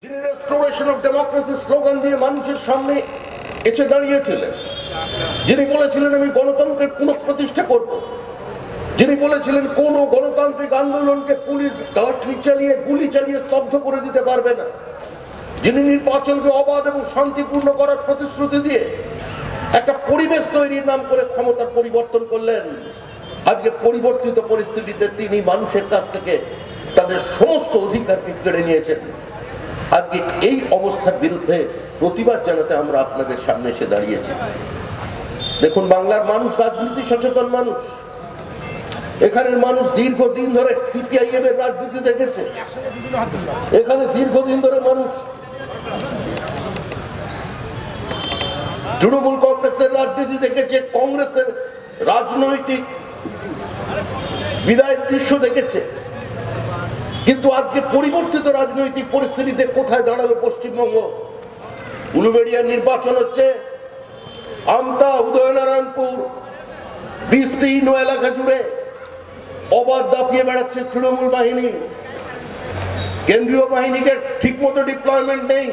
যিনি restoration of democracy slogan দিয়ে মানুষের সামনে এসে দাঁড়িয়েছিলেন, যিনি বলেছিলেন আমি গণতন্ত্রের পুনঃপ্রতিষ্ঠা করব, যিনি বলেছিলেন কোন গণতান্ত্রিক আন্দোলনকে পুলিশ লাঠি চালিয়ে গুলি চালিয়ে স্তব্ধ করে দিতে পারবে না, যিনি নির্বাচনকে অবাধ এবং শান্তিপূর্ণ করার প্রতিশ্রুতি দিয়ে একটা পরিবেশ তৈরির নাম করে ক্ষমতার পরিবর্তন করলেন, আজকে পরিবর্তিত পরিস্থিতিতে তিনি মানুষের কাছ থেকে তাদের সমস্ত অধিকারকে কেড়ে নিয়েছেন। আজকে এই অবস্থার বিরুদ্ধে প্রতিবাদ জানাতে আমরা আপনাদের সামনে এসে দাঁড়িয়েছি। দেখুন, বাংলার মানুষ রাজনীতি সচেতন মানুষ। এখানের মানুষ দীর্ঘদিন ধরে সিপিআইএম এর রাজনীতি দেখেছে। এখানে দীর্ঘদিন ধরে মানুষ তৃণমূল কংগ্রেসের রাজনীতি দেখেছে, কংগ্রেসের রাজনৈতিক বিদায়ের দৃশ্য দেখেছে। কিন্তু আজকে পরিবর্তিত রাজনৈতিক পরিস্থিতিতে কোথায় দাঁড়ালো পশ্চিমবঙ্গ? উলুবেড়িয়ার নির্বাচন হচ্ছে, আমতা, উদয়নারায়ণপুর, বিস্তীর্ণ এলাকা জুড়ে অবাধ দাপিয়ে বেড়াচ্ছে তৃণমূল বাহিনী। কেন্দ্রীয় বাহিনীকে ঠিকমতো ডিপ্লয়মেন্ট নেই।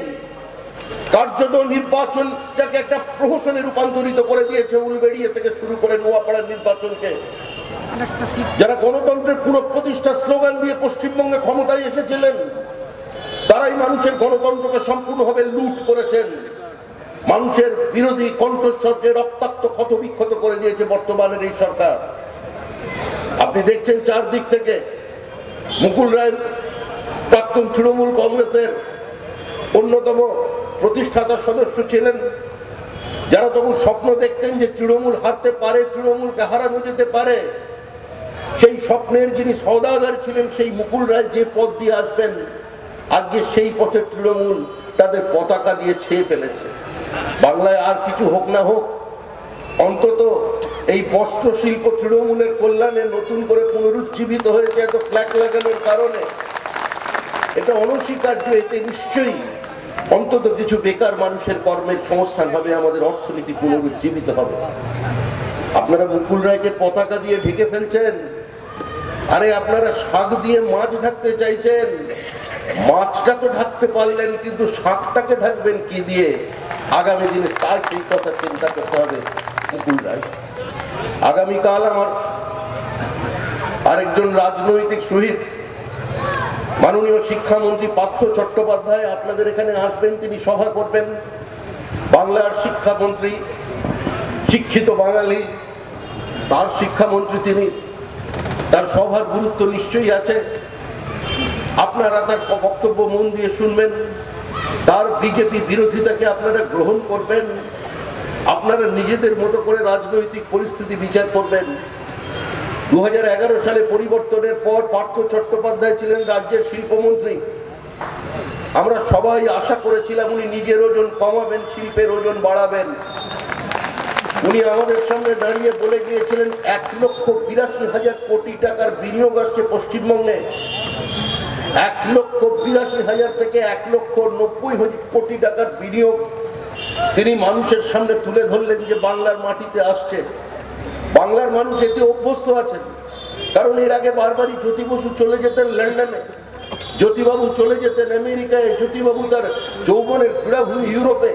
কার্যত নির্বাচনটাকে একটা প্রহসনে রূপান্তরিত করে দিয়েছে উলুবেড়িয়া থেকে শুরু করে নোয়াপাড়ার নির্বাচনকে। যারা গণতন্ত্রের পুনঃপ্রতিষ্ঠা স্লোগান দিয়ে পশ্চিমবঙ্গে ক্ষমতায় এসেছিলেন, তারাই মানুষের গণতন্ত্রকে সম্পূর্ণভাবে লুট করেছেন। মানুষের বিরোধী কণ্ঠস্বরকে রক্তাক্ত ক্ষতবিক্ষত করে দিয়েছে বর্তমানের এই সরকার। আপনি দেখছেন চারদিক থেকে মুকুল রায় প্রাক্তন তৃণমূল কংগ্রেসের অন্যতম প্রতিষ্ঠাতা সদস্য ছিলেন, যারা তখন স্বপ্ন দেখতেন যে তৃণমূল হারতে পারে, তৃণমূলকে হারানো যেতে পারে। সেই স্বপ্নের যিনি সওদাগর ছিলেন, সেই মুকুল রায় যে পথ দিয়ে আসবেন, আজকে সেই পথে তৃণমূল তাদের পতাকা দিয়ে ছেয়ে ফেলেছে। বাংলায় আর কিছু হোক না হোক, অন্তত এই বস্ত্র শিল্প তৃণমূলের কল্যাণে নতুন করে পুনরুজ্জীবিত হয়েছে এত ফ্ল্যাগ লাগানোর কারণে। এটা অনস্বীকার্য। এতে নিশ্চয়ই অন্তত কিছু বেকার মানুষের কর্মের সংস্থান হবে, আমাদের অর্থনীতি পুনরুজ্জীবিত হবে। আপনারা মুকুল রায়কে পতাকা দিয়ে ঢেকে ফেলছেন। আরে আপনারা শাক দিয়ে মাছ ঢাকতে চাইছেন, মাছটা তো ঢাকতে পারলেন, কিন্তু শাকটাকে ঢাকবেন কি দিয়ে? আগামী দিনে তার সেই কথা চিন্তা করতে হবে মুকুল রায়। আগামীকাল আমার আরেকজন রাজনৈতিক শহীদ মাননীয় শিক্ষামন্ত্রী পার্থ চট্টোপাধ্যায় আপনাদের এখানে আসবেন, তিনি সভা করবেন। বাংলার শিক্ষামন্ত্রী, শিক্ষিত বাঙালি, তার শিক্ষামন্ত্রী তিনি, তার সভার গুরুত্ব নিশ্চয়ই আছে। আপনারা তার বক্তব্য মন দিয়ে শুনবেন, তার বিজেপি বিরোধিতাকে আপনারা গ্রহণ করবেন, আপনারা নিজেদের মতো করে রাজনৈতিক পরিস্থিতি বিচার করবেন। 2011 সালে পরিবর্তনের পর পার্থ চট্টোপাধ্যায় ছিলেন রাজ্যের শিল্পমন্ত্রী। আমরা সবাই আশা করেছিলাম উনি নিজের ওজন কমাবেন, শিল্পের ওজন বাড়াবেন। উনি আমাদের সামনে দাঁড়িয়ে বলে গিয়েছিলেন 1,82,000 কোটি টাকার বিনিয়োগ আসছে পশ্চিমবঙ্গে। 1,82,000 থেকে 1,90,000 কোটি টাকার বিনিয়োগ তিনি মানুষের সামনে তুলে ধরলেন যে বাংলার মাটিতে আসছে। বাংলার মানুষ এতে অভ্যস্ত আছেন, কারণ এর আগে বারবারই জ্যোতি বসু চলে যেতেন লন্ডনে, জ্যোতিবাবু চলে যেতেন আমেরিকায়, জ্যোতিবাবু তার যৌবনের ক্রীড়াভূমি ইউরোপে।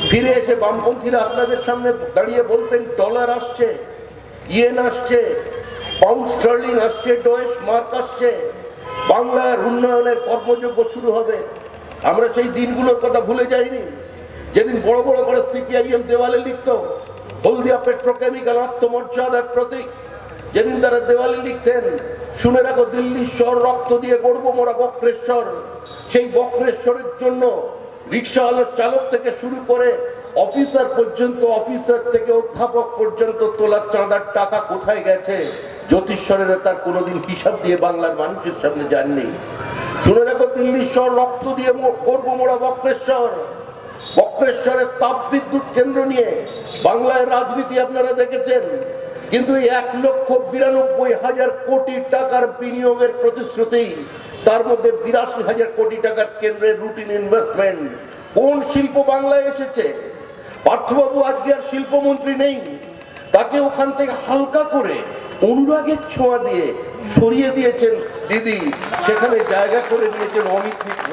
ফিরে এসে বামপন্থীরা আপনাদের সামনে দাঁড়িয়ে বলতেন ডলার আসছে, ইয়েন আসছে, পাউন্ড স্টার্লিং আসছে, ডয়েশ মার্ক আসছে, বাংলার উন্নয়নের কর্মযজ্ঞ শুরু হবে। আমরা সেই দিনগুলোর কথা ভুলে যাইনি, যেদিন বড় বড় করে সিপিআইএম দেওয়ালে লিখত হলদিয়া পেট্রোকেমিক্যাল আত্মমর্যাদার প্রতীক। যেদিন তারা দেওয়ালে লিখতেন শুনে রাখো দিল্লির শহর রক্ত দিয়ে গড়ব মোরা বক্রেশ্বর। সেই বক্রেশ্বরের জন্য রিক্সাওয়ালার চালক থেকে শুরু করে অফিসার পর্যন্ত, অফিসার থেকে অধ্যাপক পর্যন্ত তোলার চাঁদার টাকা কোথায় গেছে জ্যোতিশ্বরের তার কোনোদিন হিসাব দিয়ে বাংলার মানুষের সামনে যাননি। শুনে রাখো দিল্লির শহর রক্ত দিয়ে গড়ব মোরা বক্রেশ্বর। বক্রেশ্বরের তাপ বিদ্যুৎ কেন্দ্র নিয়ে বাংলায় রাজনীতি আপনারা দেখেছেন, কিন্তু 1,92,000 কোটি টাকার বিনিয়োগের প্রতিশ্রুতি, তার মধ্যে 82,000 কোটি টাকার কেন্দ্রের রুটিন ইনভেস্টমেন্ট। কোন শিল্প বাংলায় এসেছে? পার্থবাবু আজকে আর শিল্পমন্ত্রী নেই, তাকে ওখান থেকে হালকা করে অনুরাগের ছোঁয়া দিয়ে সরিয়ে দিয়েছেন দিদি, সেখানে জায়গা করে নিয়েছেন অমিত মিত্র।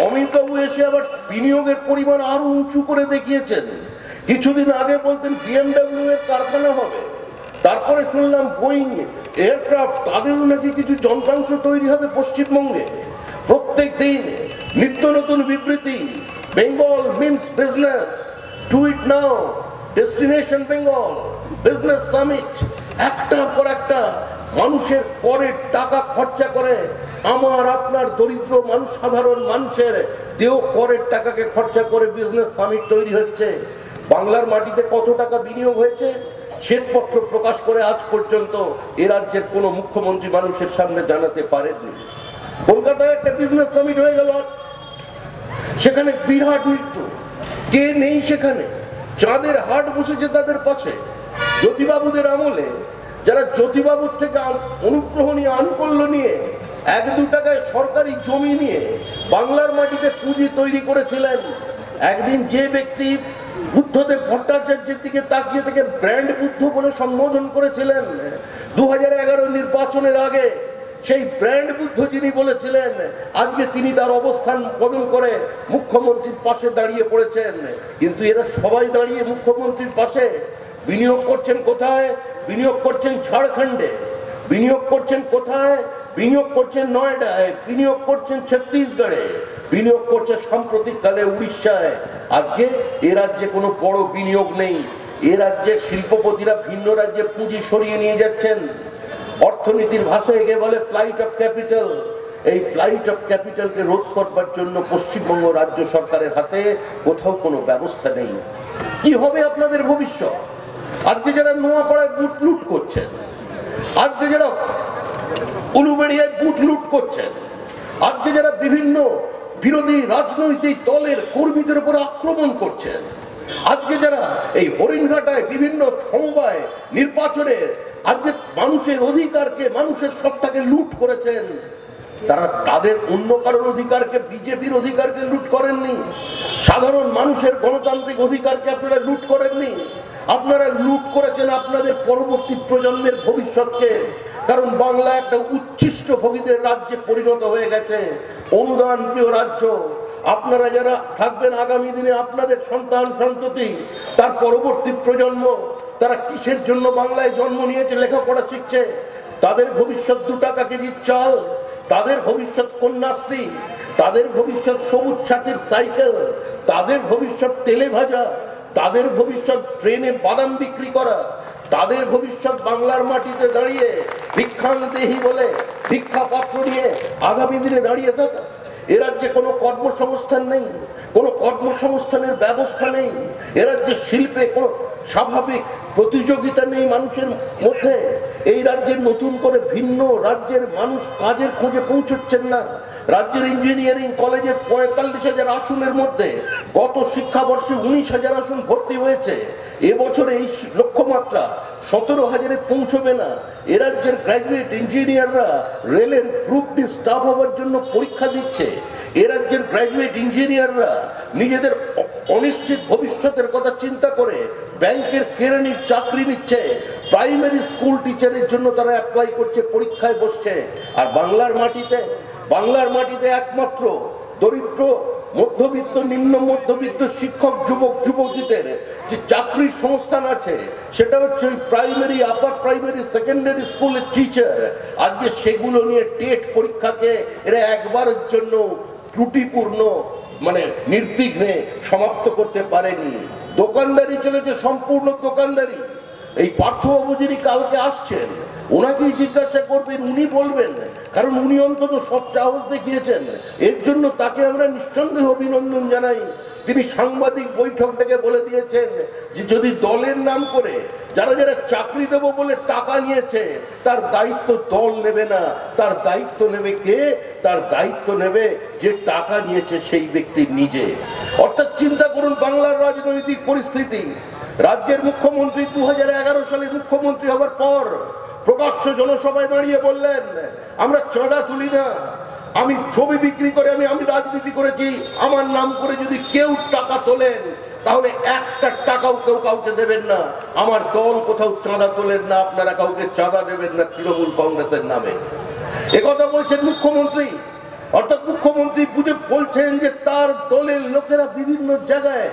অমিতবাবু এসে আবার বিনিয়োগের পরিমাণ আরো উঁচু করে দেখিয়েছেন। কিছুদিন আগে বলতেন বিএমডব্লিউ এর কারখানা হবে, তারপরে শুনলাম বোয়িং এয়ারক্রাফট তাদেরও নাকি কিছু যন্ত্রাংশ তৈরি হবে পশ্চিমবঙ্গে। প্রত্যেক দিন নিত্য নতুন বিবৃতি। Bengal means business, do it now, destination Bengal, business summit, একটার পর একটা মানুষের করের টাকা খরচা করে, আমার আপনার দরিদ্র মানুষ, সাধারণ মানুষের দেহ করের টাকাকে খরচা করে বিজনেস সামিট তৈরি হচ্ছে। বাংলার মাটিতে কত টাকা বিনিয়োগ হয়েছে শ্বেতপত্র প্রকাশ করে আজ পর্যন্ত এ রাজ্যের কোনো মুখ্যমন্ত্রী মানুষের সামনে জানাতে পারেননি। কলকাতায় একটা বিজনেস সামিট হয়ে গেল, সেখানে বিরাট নৃত্য, কে নেই সেখানে? চাঁদের হাট বসেছে তাদের পাশে। জ্যোতিবাবুদের আমলে যারা জ্যোতিবাবুর থেকে অনুগ্রহ নিয়ে, আনুকূল্য নিয়ে, 1-2 টাকায় সরকারি জমি নিয়ে বাংলার মাটিতে পুঁজি তৈরি করেছিলেন, একদিন যে ব্যক্তি বুদ্ধদেব ভট্টাচার্যের দিকে তাকিয়ে থেকে ব্র্যান্ড বুদ্ধ বলে সম্বোধন করেছিলেন 2011 নির্বাচনের আগে, সেই ব্র্যান্ড বুদ্ধ যিনি বলেছিলেন, আজকে তিনি তার অবস্থান বদল করে মুখ্যমন্ত্রীর পাশে দাঁড়িয়ে পড়েছেন। কিন্তু এরা সবাই দাঁড়িয়ে মুখ্যমন্ত্রীর পাশে। বিনিয়োগ করছেন কোথায়? বিনিয়োগ করছেন ঝাড়খণ্ডে। বিনিয়োগ করছেন কোথায়? বিনিয়োগ করছেন নয়ডায়, বিনিয়োগ করছেন ছত্তিশগড়ে, বিনিয়োগ করছে সাম্প্রতিককালে উড়িষ্যায়। আজকে এ রাজ্যে কোনো বড় বিনিয়োগ নেই। এ রাজ্যের শিল্পপতিরা ভিন্ন রাজ্যে পুঁজি সরিয়ে নিয়ে যাচ্ছেন। অর্থনীতির ভাষায় একে বলে ফ্লাইট অফ ক্যাপিটাল। এই ফ্লাইট অফ ক্যাপিটালকে রোধ করবার জন্য পশ্চিমবঙ্গ রাজ্য সরকারের হাতে কোথাও কোনো ব্যবস্থা নেই। কি হবে আপনাদের ভবিষ্যৎ? আজকে যারা নোয়াপাড়ায় বুট লুট করছেন, আজকে যারা উলুবেড়িয়ায় বুট লুট করছেন, আজকে যারা বিভিন্ন বিরোধী রাজনৈতিক দলের কর্মীদের উপর আক্রমণ করছেন, আজকে যারা এই হরিণঘাটায় বিভিন্ন সমবায় নির্বাচনে আজকে মানুষের অধিকারকে, মানুষের সত্তাকে লুট করেছেন, তারা তাদের অন্য কারোর অধিকারকে, বিজেপির অধিকারকে লুট করেননি। সাধারণ মানুষের গণতান্ত্রিক অধিকারকে আপনারা লুট করেননি। আপনারা লুট করেছেন আপনাদের পরবর্তী প্রজন্মের ভবিষ্যৎকে। কারণ বাংলা একটা উচ্ছিষ্ট ভোগীদের রাজ্যে পরিণত হয়ে গেছে, অনুদান প্রিয় রাজ্য। আপনারা যারা থাকবেন আগামী দিনে, আপনাদের সন্তান সন্ততি, তার পরবর্তী প্রজন্ম, তারা কিসের জন্য বাংলায় জন্ম নিয়েছে, লেখাপড়া শিখছে? তাদের ভবিষ্যৎ 2 টাকা কেজির চাল, তাদের ভবিষ্যৎ কন্যাশ্রী, তাদের ভবিষ্যৎ সবুজ সাথীর সাইকেল, তাদের ভবিষ্যৎ তেলে ভাজা, তাদের ভবিষ্যৎ ট্রেনে বাদাম বিক্রি করা, তাদের ভবিষ্যৎ বাংলার মাটিতে দাঁড়িয়ে ভিক্ষান্দেহী বলে ভিক্ষা পাত্র নিয়ে আগামী দিনে দাঁড়িয়ে থাকা। এ রাজ্যে কোনো কর্মসংস্থান নেই, কোনো কর্মসংস্থানের ব্যবস্থা নেই। এ রাজ্যে শিল্পে কোনো স্বাভাবিক প্রতিযোগিতা নেই মানুষের মধ্যে। এই রাজ্যের নতুন করে ভিন্ন রাজ্যের মানুষ কাজের খোঁজে পৌঁছচ্ছেন না। রাজ্যের ইঞ্জিনিয়ারিং কলেজের 45,000 আসনের মধ্যে গত শিক্ষাবর্ষে 19,000 আসন ভর্তি হয়েছে। এবছরে এই লক্ষ্যমাত্রা 17,000-এ পৌঁছবে না। এ রাজ্যের গ্র্যাজুয়েট ইঞ্জিনিয়াররা রেলের গ্রুপ ডি স্টাফ হওয়ার জন্য পরীক্ষা দিচ্ছে। এ রাজ্যের গ্র্যাজুয়েট ইঞ্জিনিয়াররা নিজেদের অনিশ্চিত ভবিষ্যতের কথা চিন্তা করে ব্যাংকের কেরানির চাকরি নিচ্ছে। প্রাইমারি স্কুল টিচারের জন্য তারা অ্যাপ্লাই করছে, পরীক্ষায় বসছে। আর বাংলার মাটিতে একমাত্র দরিদ্র, মধ্যবিত্ত, নিম্ন মধ্যবিত্ত শিক্ষক, যুবক যুবতীদের যে চাকরির সংস্থান আছে, সেটা হচ্ছে ওই প্রাইমারি, আপার প্রাইমারি, সেকেন্ডারি স্কুলের টিচার। আজকে সেগুলো নিয়ে টেট পরীক্ষাকে এরা একবারের জন্য ত্রুটিপূর্ণ, নির্বিঘ্নে সমাপ্ত করতে পারেনি। দোকানদারি চলেছে, সম্পূর্ণ দোকানদারি। এই পার্থবাবু যিনি কালকে আসছেন, ওনাকেই জিজ্ঞাসা করবেন, উনি বলবেন, কারণ উনি অন্তত সব সাহস দেখিয়েছেন। এর জন্য তাকে আমরা নিঃসন্দেহে অভিনন্দন জানাই। তিনি সাংবাদিক বৈঠক থেকে বলে দিয়েছেন যে যদি দলের নাম করে যারা যারা চাকরি দেব বলে টাকা নিয়েছে, তার দায়িত্ব দল নেবে না। তার দায়িত্ব নেবে কে? তার দায়িত্ব নেবে যে টাকা নিয়েছে সেই ব্যক্তি নিজে। অর্থাৎ চিন্তা করুন বাংলার রাজনৈতিক পরিস্থিতি। রাজ্যের মুখ্যমন্ত্রী 2011 সালে মুখ্যমন্ত্রী হবার পর প্রকাশ্য জনসভায় দাঁড়িয়ে বললেন, আমরা চাঁদা তুলি না, আমি ছবি বিক্রি করে আমি রাজনীতি করেছি, আমার নাম করে যদি কেউ টাকা তোলেন তাহলে একটা টাকাও কেউ কাউকে দেবেন না। আমার দল কোথাও চাঁদা তোলেন না, আপনারা কাউকে চাঁদা দেবেন না তৃণমূল কংগ্রেসের নামে। একথা বলছেন মুখ্যমন্ত্রী। অর্থাৎ মুখ্যমন্ত্রী বলছেন যে তার দলের লোকেরা বিভিন্ন জায়গায়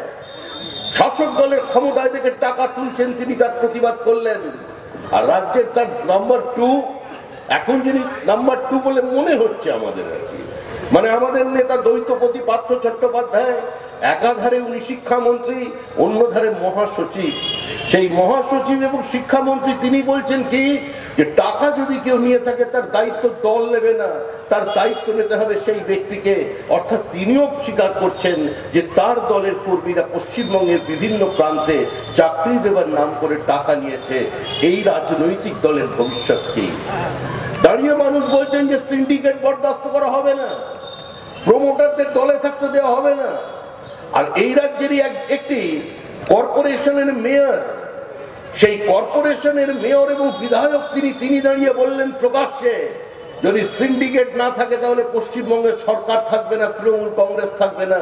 শাসক দলের ক্ষমতায় থেকে টাকা তুলছেন, তিনি তার প্রতিবাদ করলেন। আর রাজ্যের তার নাম্বার 2, এখন যিনি নাম্বার 2 বলে মনে হচ্ছে আমাদের আর কি, মানে আমাদের নেতা দ্বৈতপতি পার্থ চট্টোপাধ্যায়, একাধারে উনি শিক্ষামন্ত্রী, অন্য ধারে মহাসচিব। সেই মহাসচিব এবং শিক্ষামন্ত্রী তিনি বলছেন কি যে টাকা যদি কেউ নিয়ে থাকে তার দায়িত্ব দল নেবে না, তার দায়িত্ব নিতে হবে সেই ব্যক্তিকে। অর্থাৎ তিনিও স্বীকার করছেন যে তার দলের কর্মীরা পশ্চিমবঙ্গের বিভিন্ন প্রান্তে চাকরি দেবার নাম করে টাকা নিয়েছে। এই রাজনৈতিক দলের ভবিষ্যৎ কি? দাঁড়িয়ে মানুষ বলছেন যে সিন্ডিকেট বরদাস্ত করা হবে না, প্রমোটারদের দলে থাকতে দেওয়া হবে না। আর এই রাজ্যেরই একটি কর্পোরেশনের মেয়র, সেই কর্পোরেশনের মেয়র এবং বিধায়ক তিনি দাঁড়িয়ে বললেন প্রকাশ্যে, যদি সিন্ডিকেট না থাকে তাহলে পশ্চিমবঙ্গের সরকার থাকবে না, তৃণমূল কংগ্রেস থাকবে না।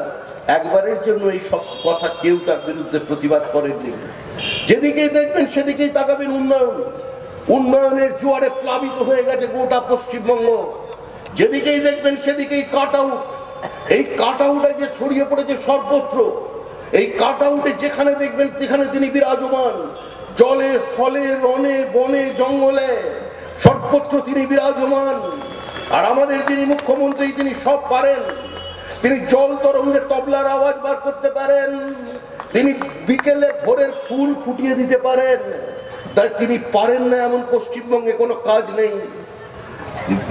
একবারের জন্য এই সব কথা কেউ তার বিরুদ্ধে প্রতিবাদ করেননি। যেদিকেই দেখবেন সেদিকেই তাকাবেন উন্নয়ন, উন্নয়নের জোয়ারে প্লাবিত হয়ে গেছে গোটা পশ্চিমবঙ্গ। যেদিকেই দেখবেন সেদিকেই কাট আউট। এই কাট আউটে যে ছড়িয়ে পড়েছে সর্বত্র, এই কাট আউটে যেখানে দেখবেন সেখানে তিনি বিরাজমান। জলে স্থলে রণে বনে জঙ্গলে সর্বত্র তিনি বিরাজমান। আর আমাদের যিনি মুখ্যমন্ত্রী তিনি সব পারেন। তিনি জল তরঙ্গে তবলার আওয়াজ বার করতে পারেন, তিনি বিকেলে ভোরের ফুল ফুটিয়ে দিতে পারেন। তাই তিনি পারেন না এমন পশ্চিমবঙ্গে কোনো কাজ নেই।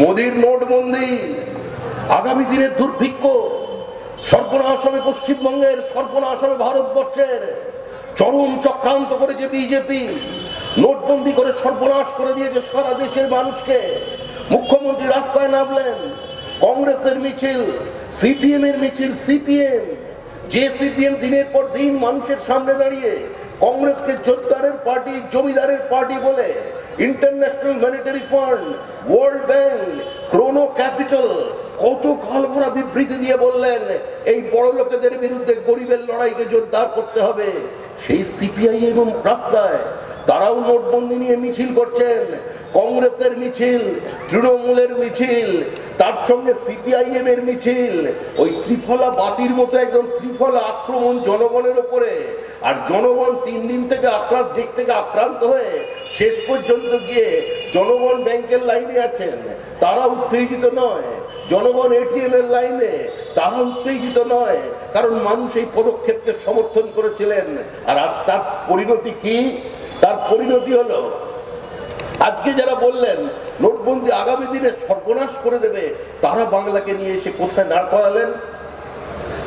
মোদির নোটবন্দি, আগামী দিনের দুর্ভিক্ষ, সর্বনাশ হবে পশ্চিমবঙ্গের, সর্বনাশ হবে ভারতবর্ষের। চরম চক্রান্ত করেছে বিজেপি, নোটবন্দি করে সর্বনাশ করে দিয়েছে সারা দেশের মানুষকে। মুখ্যমন্ত্রী রাস্তায় নামলেন, কংগ্রেসের মিছিল, সিপিএম এর মিছিল, সিপিএম যে সিপিএম দিনের পর দিন মানুষের সামনে দাঁড়িয়ে কংগ্রেসকে জোরদারের পার্টি, জমিদারের পার্টি বলে, international monetary fund, world bank, ক্রোনো capital কত কালভরা বিবৃতি দিয়ে বললেন এই বড় লোকেদের বিরুদ্ধে গরিবের লড়াইকে জোরদার করতে হবে। সেই সিপিআই এবং রাস্তায় তারাও নোটবন্দি নিয়ে মিছিল করছেন। কংগ্রেসের মিছিল, তৃণমূলের মিছিল, তার সঙ্গে সিপিআইএম এর মিছিল, ওই ত্রিফলা বাতির মতো একদম ত্রিফলা আক্রমণ জনগণের উপরে। আর জনগণ 3 দিন থেকে আক্রান্ত হয়ে শেষ পর্যন্ত গিয়ে জনগণ ব্যাংকের লাইনে আছেন, তারা উত্তেজিত নয়। জনগণ এটিএম এর লাইনে, তারা উত্তেজিত নয়, কারণ মানুষ এই পদক্ষেপকে সমর্থন করেছিলেন। আর আজ তার পরিণতি কি? তার পরিণতি হলো আজকে যারা বললেন নোটবন্দি আগামী দিনে সর্বনাশ করে দেবে, তারা বাংলাকে নিয়ে এসে কোথায় দাঁড় করালেন?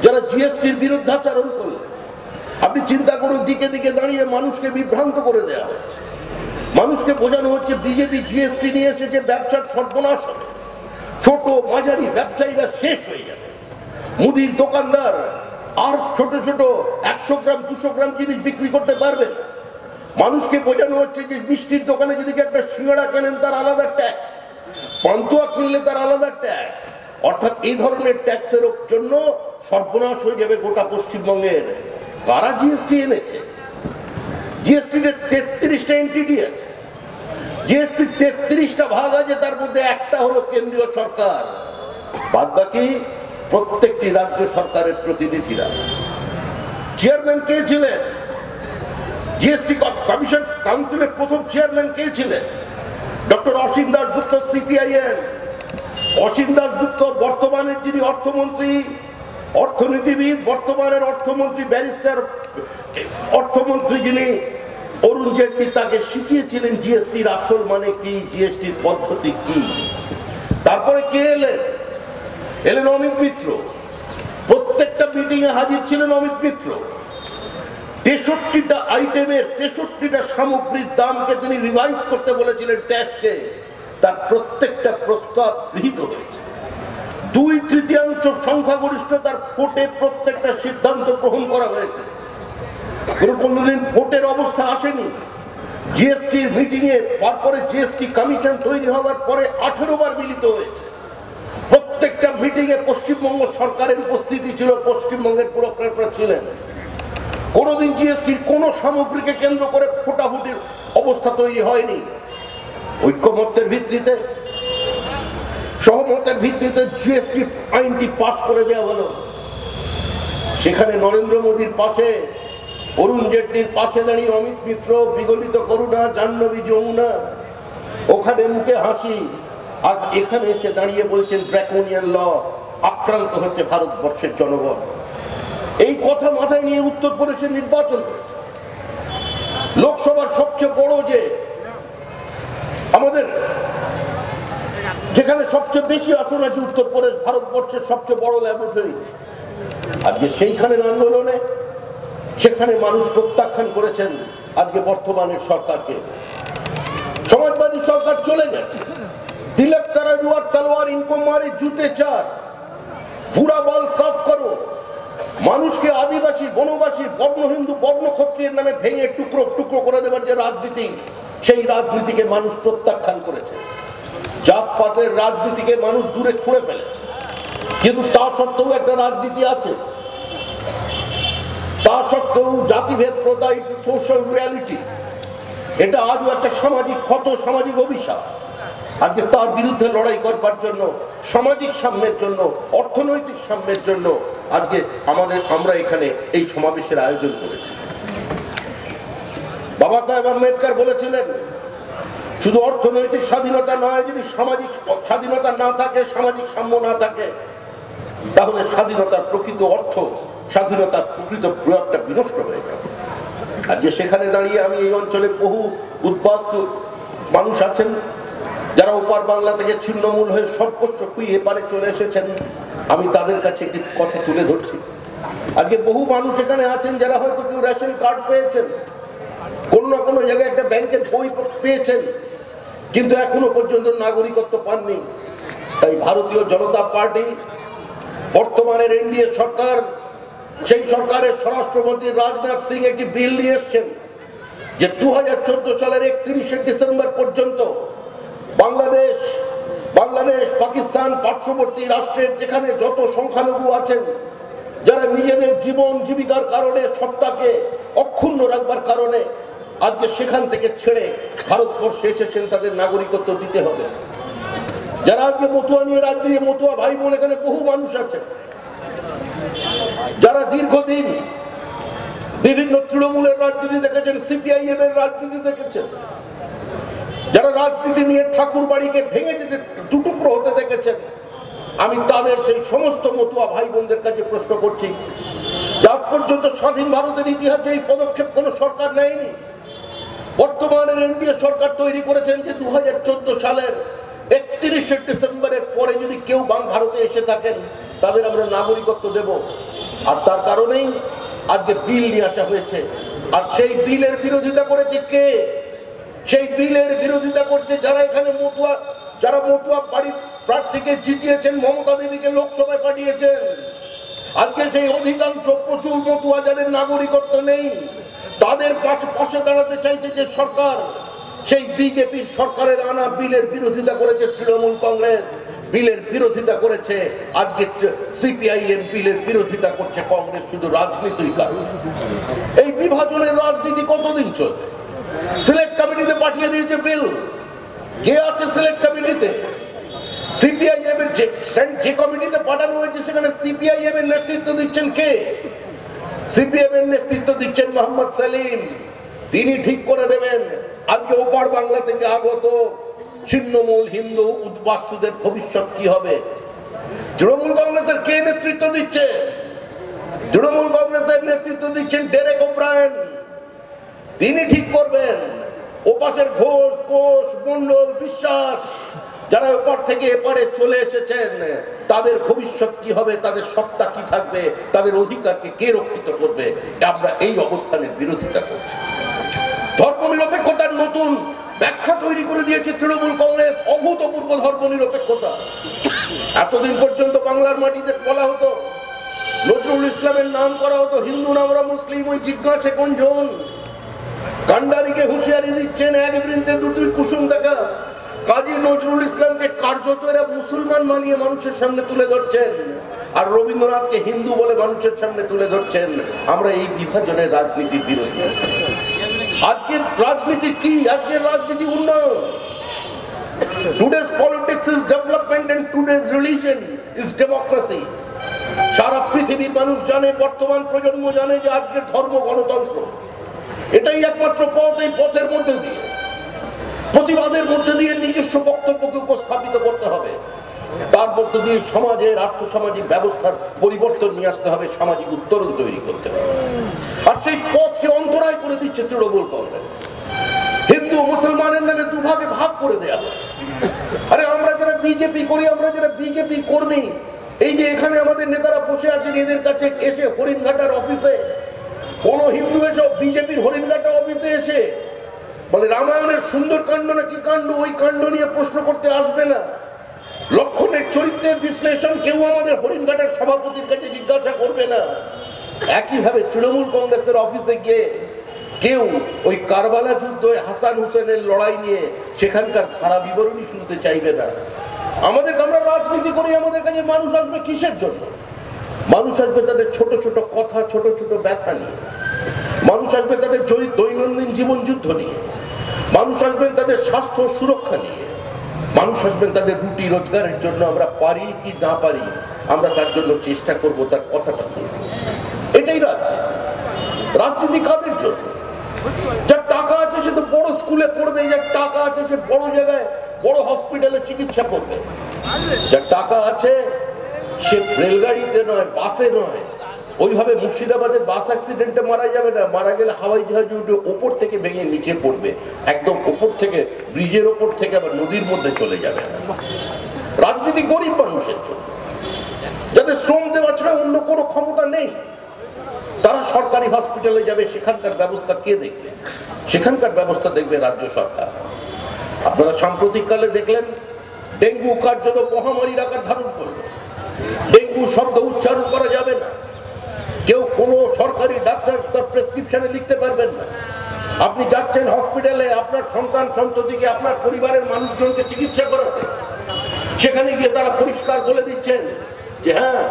যারা জিএসটির বিরুদ্ধাচরণ করলেন। আপনি চিন্তা করুন, দিকে দিকে দাঁড়িয়ে মানুষকে বিভ্রান্ত করে দেওয়া হচ্ছে। মানুষকে বোঝানো হচ্ছে বিজেপি জিএসটি নিয়ে এসেছে, ব্যবসার সর্বনাশ হবে, ছোট মাঝারি ব্যবসায়ীরা শেষ হয়ে যাবে, মুদির দোকানদার আর ছোট ছোট 100 গ্রাম 200 গ্রাম জিনিস বিক্রি করতে পারবে না। মানুষকে বোঝানো হচ্ছে যে মিষ্টির দোকানে যদি একটা সিঙ্গাড়া কেনেন তার আলাদা ট্যাক্স, পান্তুয়া কিনলে তার আলাদা ট্যাক্স। অর্থাৎ এই ধরনের ট্যাক্সের জন্য সর্বনাশ হয়ে যাবে গোটা পশ্চিমবঙ্গের। কারা জিএসটি এনেছে? জিএসটিতে 33টা এনটিটি আছে, জিএসটি 33টা ভাগ আছে, তার মধ্যে একটা হলো কেন্দ্রীয় সরকার, বাদ বাকি প্রত্যেকটি রাজ্য সরকারের প্রতিনিধিরা। চেয়ারম্যান কে ছিলেন? জিএসটি কমিশন কাউন্সিলের প্রথম চেয়ারম্যান কে ছিলেন? ডক্টর অসীম দাশগুপ্ত, সিপিআইএম। অসীম দাশগুপ্ত বর্তমানের যিনি অর্থমন্ত্রী, অর্থনীতিবিদ, বর্তমানের অর্থমন্ত্রী ব্যারিস্টার অর্থমন্ত্রী যিনি অরুণ জেটলি, তাকে শিখিয়েছিলেন জিএসটির আসল মানে কি, জিএসটির পদ্ধতি কি। তারপরে কে এলেন অমিত মিত্র। প্রত্যেকটা মিটিং এ হাজির ছিলেন অমিত মিত্র। 63টা আইটেমের 63টা সামগ্রীর দামকে তিনি রিভাইজ করতে বলেছিলেন ট্যাক্সকে। তার প্রত্যেকটা প্রস্তাব গৃহীত হয়েছে। 2/3 সংখ্যাগরিষ্ঠতার ভোটে প্রত্যেকটা সিদ্ধান্ত গ্রহণ করা হয়েছে। কোনদিন ভোটের অবস্থা আসেনি। জিএসটির মিটিং এ তারপরে জিএসটি কমিশন তৈরি হওয়ার পরে 18 বার মিলিত হয়েছে। প্রত্যেকটা মিটিং এ পশ্চিমবঙ্গ সরকারের উপস্থিতি ছিল, পশ্চিমবঙ্গের পুরোক্তারা ছিলেন। কোনদিন জিএসটির কোন সামগ্রীকে কেন্দ্র করে ফোটাফুটির অবস্থা তৈরি হয়নি। ঐক্যমত্যের ভিত্তিতে সহমতের ভিত্তিতে জিএসটি আইনটি পাস করে দেওয়া হলো। সেখানে নরেন্দ্র মোদীর পাশে, অরুণ জেটলির পাশে দাঁড়িয়ে অমিত মিত্র, বিগলিত করুণা, জাহ্নবী যমুনা, ওখানে মুখে হাসি, আর এখানে এসে দাঁড়িয়ে বলছেন ড্রাকোনিয়ান ল, আক্রান্ত হচ্ছে ভারতবর্ষের জনগণ। এই কথা মাথায় নিয়ে উত্তরপ্রদেশের নির্বাচন হয়েছে। লোকসভার সবচেয়ে বড় যে আমাদের যেখানে সবচেয়ে বেশি আসন আছে উত্তরপ্রদেশ, ভারতবর্ষের সবচেয়ে বড় ল্যাবরেটরি, আজকে সেইখানের আন্দোলনে সেখানে মানুষ প্রত্যাখ্যান করেছেন আজকে বর্তমানের সরকারকে। সমাজবাদী সরকার চলে গেছে। তিলক তরাজু আর তলোয়ার ইনকো মারে জুতে চার, পুরা বল সাফ করো। মানুষকে আদিবাসী, বনবাসী, বর্ণ হিন্দু, বর্ণ ক্ষত্রিয়ের নামে ভেঙে টুকরো টুকরো করে দেবার যে রাজনীতি, সেই রাজনীতিকে মানুষ প্রত্যাখ্যান করেছে। জাতপাতের রাজনীতিকে মানুষ দূরে ছুঁড়ে ফেলেছে। কিন্তু তা সত্ত্বেও একটা রাজনীতি আছে, তা সত্ত্বেও জাতিভেদ প্রথা ইটস সোশ্যাল রিয়ালিটি, এটা আজও একটা সামাজিক ক্ষত, সামাজিক অভিশাপ। আজকে তার বিরুদ্ধে লড়াই করবার জন্য, সামাজিক সাম্যের জন্য, অর্থনৈতিক সাম্যের জন্য আজকে আমরা এখানে এই সমাবেশের আয়োজন করেছি। বাবা সাহেব আম্বেদকর বলেছিলেন, শুধু অর্থনৈতিক স্বাধীনতা নয়, যদি সামাজিক স্বাধীনতা না থাকে, সামাজিক সাম্য না থাকে, তাহলে স্বাধীনতার প্রকৃত অর্থ, স্বাধীনতার প্রকৃত প্রয়োগটা বিনষ্ট হয়ে যাবে। আজকে সেখানে দাঁড়িয়ে আমি এই অঞ্চলে বহু উদ্বাস্তু মানুষ আছেন যারা ওপার বাংলা থেকে ছিন্নমূল হয়ে সর্বস্ব খুইয়ে এপারে চলে এসেছেন। আমি তাদের কাছে একটি কথা তুলে ধরছি। আজকে বহু মানুষ এখানে আছেন যারা হয়তো কেউ রেশন কার্ড পেয়েছেন, কোন না কোনো জায়গায় একটা ব্যাংকের বই পেয়েছেন, কিন্তু এখনো পর্যন্ত নাগরিকত্ব পাননি। তাই ভারতীয় জনতা পার্টি, বর্তমানের এনডিএ সরকার, সেই সরকারের স্বরাষ্ট্রমন্ত্রী রাজনাথ সিং একটি বিল নিয়ে এসছেন যে 2014 সালের 31শে ডিসেম্বর পর্যন্ত বাংলাদেশ, পাকিস্তান, পার্শ্ববর্তী রাষ্ট্রের যেখানে যত সংখ্যালঘু আছেন, যারা নিজেদের জীবন জীবিকার কারণে, সত্তাকে অক্ষুণ্ণ রাখবার কারণে আজকে সেখান থেকে ছেড়ে ভারতবর্ষে এসেছেন, তাদের নাগরিকত্ব দিতে হবে। যারা আজকে মতুয়া নিয়ে রাজনীতি, মতুয়া ভাই বোন এখানে বহু মানুষ আছে যারা দীর্ঘদিন বিভিন্ন তৃণমূলের রাজনীতি দেখেছেন, সিপিআইএম এর রাজনীতি দেখেছেন, যারা রাজনীতি নিয়ে ঠাকুর বাড়িকে ভেঙে যেতে, দুটুকরো হতে দেখেছেন। আমি তাদের সেই সমস্ত মতুয়া ভাই বোনদের কাছে প্রশ্ন করছি, আজ পর্যন্ত স্বাধীন ভারতের ইতিহাসে এই পদক্ষেপ কোন সরকার নেয়নি। বর্তমানের এনডিএ সরকার তৈরি করেছেন যে 2014 সালের 31শে ডিসেম্বরের পরে যদি কেউ ভারতে এসে থাকেন, তাদের আমরা নাগরিকত্ব দেব। আর তার কারণেই আজকে বিল নিয়ে আসা হয়েছে। আর সেই বিলের বিরোধিতা করেছে কে? সেই বিলের বিরোধিতা করছে যারা এখানে মতুয়া, যারা মতুয়া বাড়ির প্রার্থীকে জিতিয়েছেন, মমতা দেবীকে লোকসভায় পাঠিয়েছেন। আজকে সেই অধিকাংশ প্রচুর মতুয়া যাদের নাগরিকত্ব নেই, তাদের পাশে দাঁড়াতে চাইছে যে সরকার, সেই বিজেপির সরকারের আনা বিলের বিরোধিতা করেছে তৃণমূল কংগ্রেস, বিলের বিরোধিতা করেছে আজকে সিপিআইএম, বিলের বিরোধিতা করছে কংগ্রেস, শুধু রাজনীতির কারণে। এই বিভাজনের রাজনীতি কতদিন চলবে? সিলেক্ট কমিটিতে পাঠিয়ে দিয়েছে বিল। কে আছে সিলেক্ট কমিটিতে? সিপিআইএম এর যে কমিটিতে পাঠানো হয়েছে সেখানে সিপিআইএম এর নেতৃত্ব দিচ্ছেন কে? সিপিএম এর নেতৃত্ব দিচ্ছেন মোহাম্মদ সেলিম। তিনি ঠিক করে দেবেন আজকে ওপার বাংলা থেকে আগত ছিন্নমূল হিন্দু উদ্বাস্তুদের ভবিষ্যৎ কি হবে। তৃণমূল কংগ্রেসের কে নেতৃত্ব দিচ্ছে? তৃণমূল কংগ্রেসের নেতৃত্ব দিচ্ছেন ডেরেক ওব্রায়েন। তিনি ঠিক করবেন ওপাশের ঘোষ, কোষ, মন্ডল, বিশ্বাস যারা ওপার থেকে এপারে চলে এসেছেন, তাদের ভবিষ্যৎ কি হবে, তাদের সত্তা কি থাকবে, তাদের অধিকারকে কে রক্ষিত করবে। আমরা এই অবস্থানের বিরোধিতা করছি। ধর্মনিরপেক্ষতার নতুন ব্যাখ্যা তৈরি করে দিয়েছে তৃণমূল কংগ্রেস, অভূতপূর্ব ধর্মনিরপেক্ষতা। এতদিন পর্যন্ত বাংলার মাটিতে বলা হতো, নজরুল ইসলামের নাম করা হতো হিন্দু না আমরা মুসলিম, ওই জিজ্ঞাসা কোনজন? কান্ডারিকে হুঁশিয়ারি দিচ্ছেন এক বৃন্তে দুটি কুসুম দেখা। কাজী নজরুল ইসলামকে কার্যত এরা মুসলমান মানিয়ে মানুষের সামনে তুলে ধরছেন, আর রবীন্দ্রনাথকে হিন্দু বলে মানুষের সামনে তুলে ধরছেন। আমরা এই বিভাজনের রাজনীতির বিরোধী। আজকের রাজনীতি কি? আজকের রাজনীতি উন্নয়ন। Today's politics is development and today's religion is democracy. সারা পৃথিবীর মানুষ জানে, বর্তমান প্রজন্ম জানে যে আজকের ধর্ম গণতন্ত্র। এটাই একমাত্র পথ। এই পথের মধ্যে দিয়ে, প্রতিবাদের মধ্যে দিয়ে নিজস্ব বক্তব্যকে উপস্থাপিত করতে হবে। তার মধ্যে দিয়ে সমাজের আর্থসামাজিক ব্যবস্থার পরিবর্তন নিয়ে আসতে হবে, সামাজিক উত্তরণ তৈরি করতে হবে। আর সেই পথকে অন্তরায় করে দিচ্ছে তৃণমূল কংগ্রেস। হিন্দু মুসলমানের নামে দুভাগে ভাগ করে দেয়া। আরে আমরা যারা বিজেপি করি, আমরা যারা বিজেপি কর্মী, এই যে এখানে আমাদের নেতারা বসে আছেন, এদের কাছে এসে হরিণঘাটার অফিসে কোন হিন্দু এসে বিজেপির হরিণঘাটা অফিসে এসে বলে রামায়ণের সুন্দর কাণ্ড না কি কাণ্ড, ওই কাণ্ড নিয়ে প্রশ্ন করতে আসবে না। লক্ষণের চরিত্রের বিশ্লেষণ কেউ আমাদের হরিণঘাটার সভাপতির কাছে জিজ্ঞাসা করবে না। একইভাবে তৃণমূল কংগ্রেসের অফিসে গিয়ে কেউ ওই কারবালা যুদ্ধ, হাসান হুসেনের লড়াই নিয়ে সেখানকার ধারা বিবরণী শুনতে চাইবে না। আমরা রাজনীতি করি, আমাদের কাছে মানুষ আসবে কিসের জন্য? মানুষ আসবে তাদের ছোট ছোট কথা, ছোট ছোট ব্যথা নিয়ে। মানুষ আসবে তাদের দৈনন্দিন জীবন যুদ্ধ নিয়ে। মানুষ আসবেন তাদের স্বাস্থ্য সুরক্ষা নিয়ে। মানুষ আসবেন তাদের রুটি রোজগারের জন্য। আমরা পারি কি না পারি, আমরা তার জন্য চেষ্টা করব, তার কথাটা শুনবো। এটাই রাজনীতি। রাজনীতি কাদের জন্য? যার টাকা আছে সে তো বড় স্কুলে পড়বে, যার টাকা আছে সে বড় জায়গায় বড় হসপিটালে চিকিৎসা করবে। যার টাকা আছে সে রেলগাড়িতে নয়, বাসে নয়, ওইভাবে মুর্শিদাবাদের বাস অ্যাক্সিডেন্টে মারা যাবে না। মারা গেলে হাওয়াই জাহাজে উঠে ওপর থেকে ভেঙে নিচে পড়বে, একদম ওপর থেকে, ব্রিজের ওপর থেকে আবার নদীর মধ্যে চলে যাবে। রাজনীতি গরিব মানুষের জন্য, যাদের শ্রম দেওয়া ছাড়া অন্য কোনো ক্ষমতা নেই। তারা সরকারি হসপিটালে যাবে, সেখানকার ব্যবস্থা কে দেখবে? সেখানকার ব্যবস্থা দেখবে রাজ্য সরকার। আপনারা সাম্প্রতিককালে দেখলেন ডেঙ্গু কার্যত মহামারীর আকার ধারণ করলো। ডেঙ্গু শব্দ উচ্চারণ করা যাবে না, কেউ কোনো সরকারি ডাক্তার তার প্রেসক্রিপশনে লিখতে পারবেন না। আপনি যাচ্ছেন হসপিটালে আপনার সন্তান সন্ততিকে, আপনার পরিবারের মানুষজনকে চিকিৎসা করাতে, সেখানে গিয়ে তারা পরিষ্কার বলে দিচ্ছেন যে হ্যাঁ